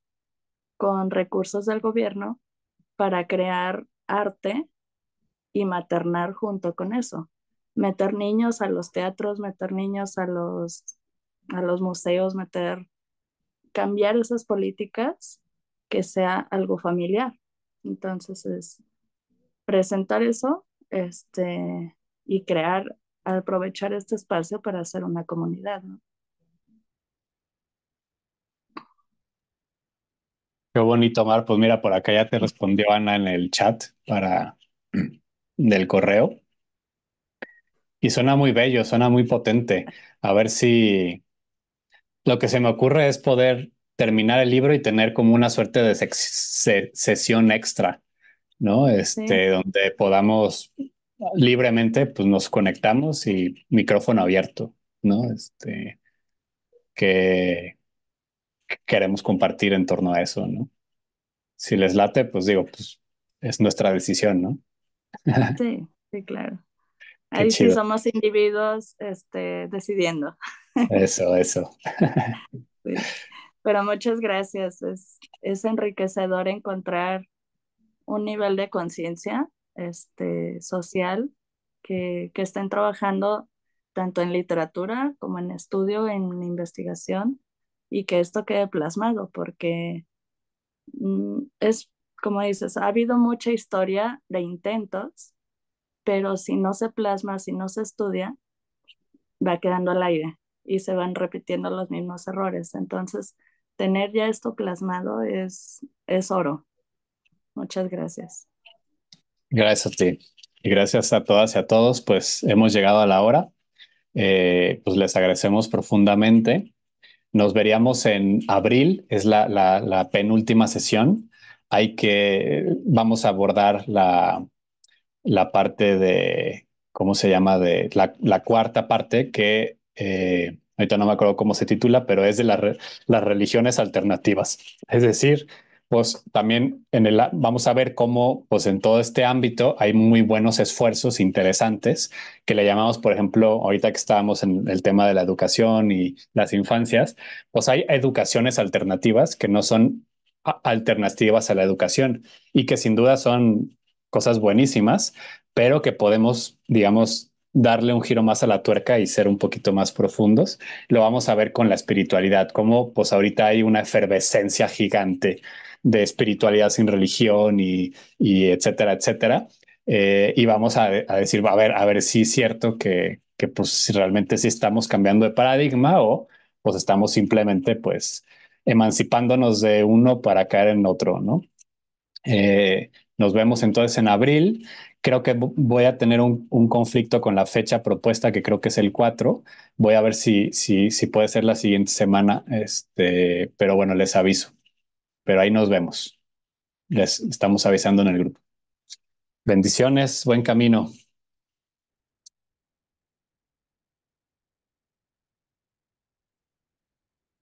con recursos del gobierno para crear arte y maternar junto con eso. Meter niños a los teatros, meter niños a los museos, cambiar esas políticas que sea algo familiar. Entonces es presentar eso, y aprovechar este espacio para hacer una comunidad, ¿no? Qué bonito, Mar. Pues mira, por acá ya te respondió Ana en el chat del correo y suena muy bello, suena muy potente. A ver si lo que se me ocurre es poder terminar el libro y tener como una suerte de sesión extra, ¿no? Sí, Donde podamos libremente, pues nos conectamos y micrófono abierto, ¿no? Que queremos compartir en torno a eso, ¿no? Si les late, pues digo, pues es nuestra decisión, ¿no? sí, sí, claro. Qué Ahí sí chido. somos individuos, decidiendo. Eso. Sí. Pero muchas gracias. Es enriquecedor encontrar un nivel de conciencia, social, que estén trabajando tanto en literatura como en estudio, en investigación, y que esto quede plasmado, porque es, como dices, ha habido mucha historia de intentos, pero si no se plasma, si no se estudia, va quedando al aire y se van repitiendo los mismos errores. Entonces, tener ya esto plasmado es oro. Muchas gracias. Gracias a ti. Y gracias a todas y a todos, pues hemos llegado a la hora. Pues les agradecemos profundamente. Nos veríamos en abril, es la penúltima sesión. Vamos a abordar la parte de, ¿cómo se llama? De la cuarta parte que ahorita no me acuerdo cómo se titula, pero es de las religiones alternativas. Es decir, pues también vamos a ver cómo, pues en todo este ámbito hay muy buenos esfuerzos interesantes que le llamamos, por ejemplo, ahorita que estábamos en el tema de la educación y las infancias, pues hay educaciones alternativas que no son alternativas a la educación y que sin duda son cosas buenísimas, pero que podemos, digamos, darle un giro más a la tuerca y ser un poquito más profundos. Lo vamos a ver con la espiritualidad, como pues ahorita hay una efervescencia gigante de espiritualidad sin religión y etcétera, etcétera. Y vamos a decir, a ver si es cierto que pues si realmente sí estamos cambiando de paradigma o pues estamos simplemente pues emancipándonos de uno para caer en otro, ¿no? Nos vemos entonces en abril. Creo que voy a tener un conflicto con la fecha propuesta, que creo que es el 4. Voy a ver si puede ser la siguiente semana, pero bueno, les aviso. Pero ahí nos vemos. Les estamos avisando en el grupo. Bendiciones, buen camino.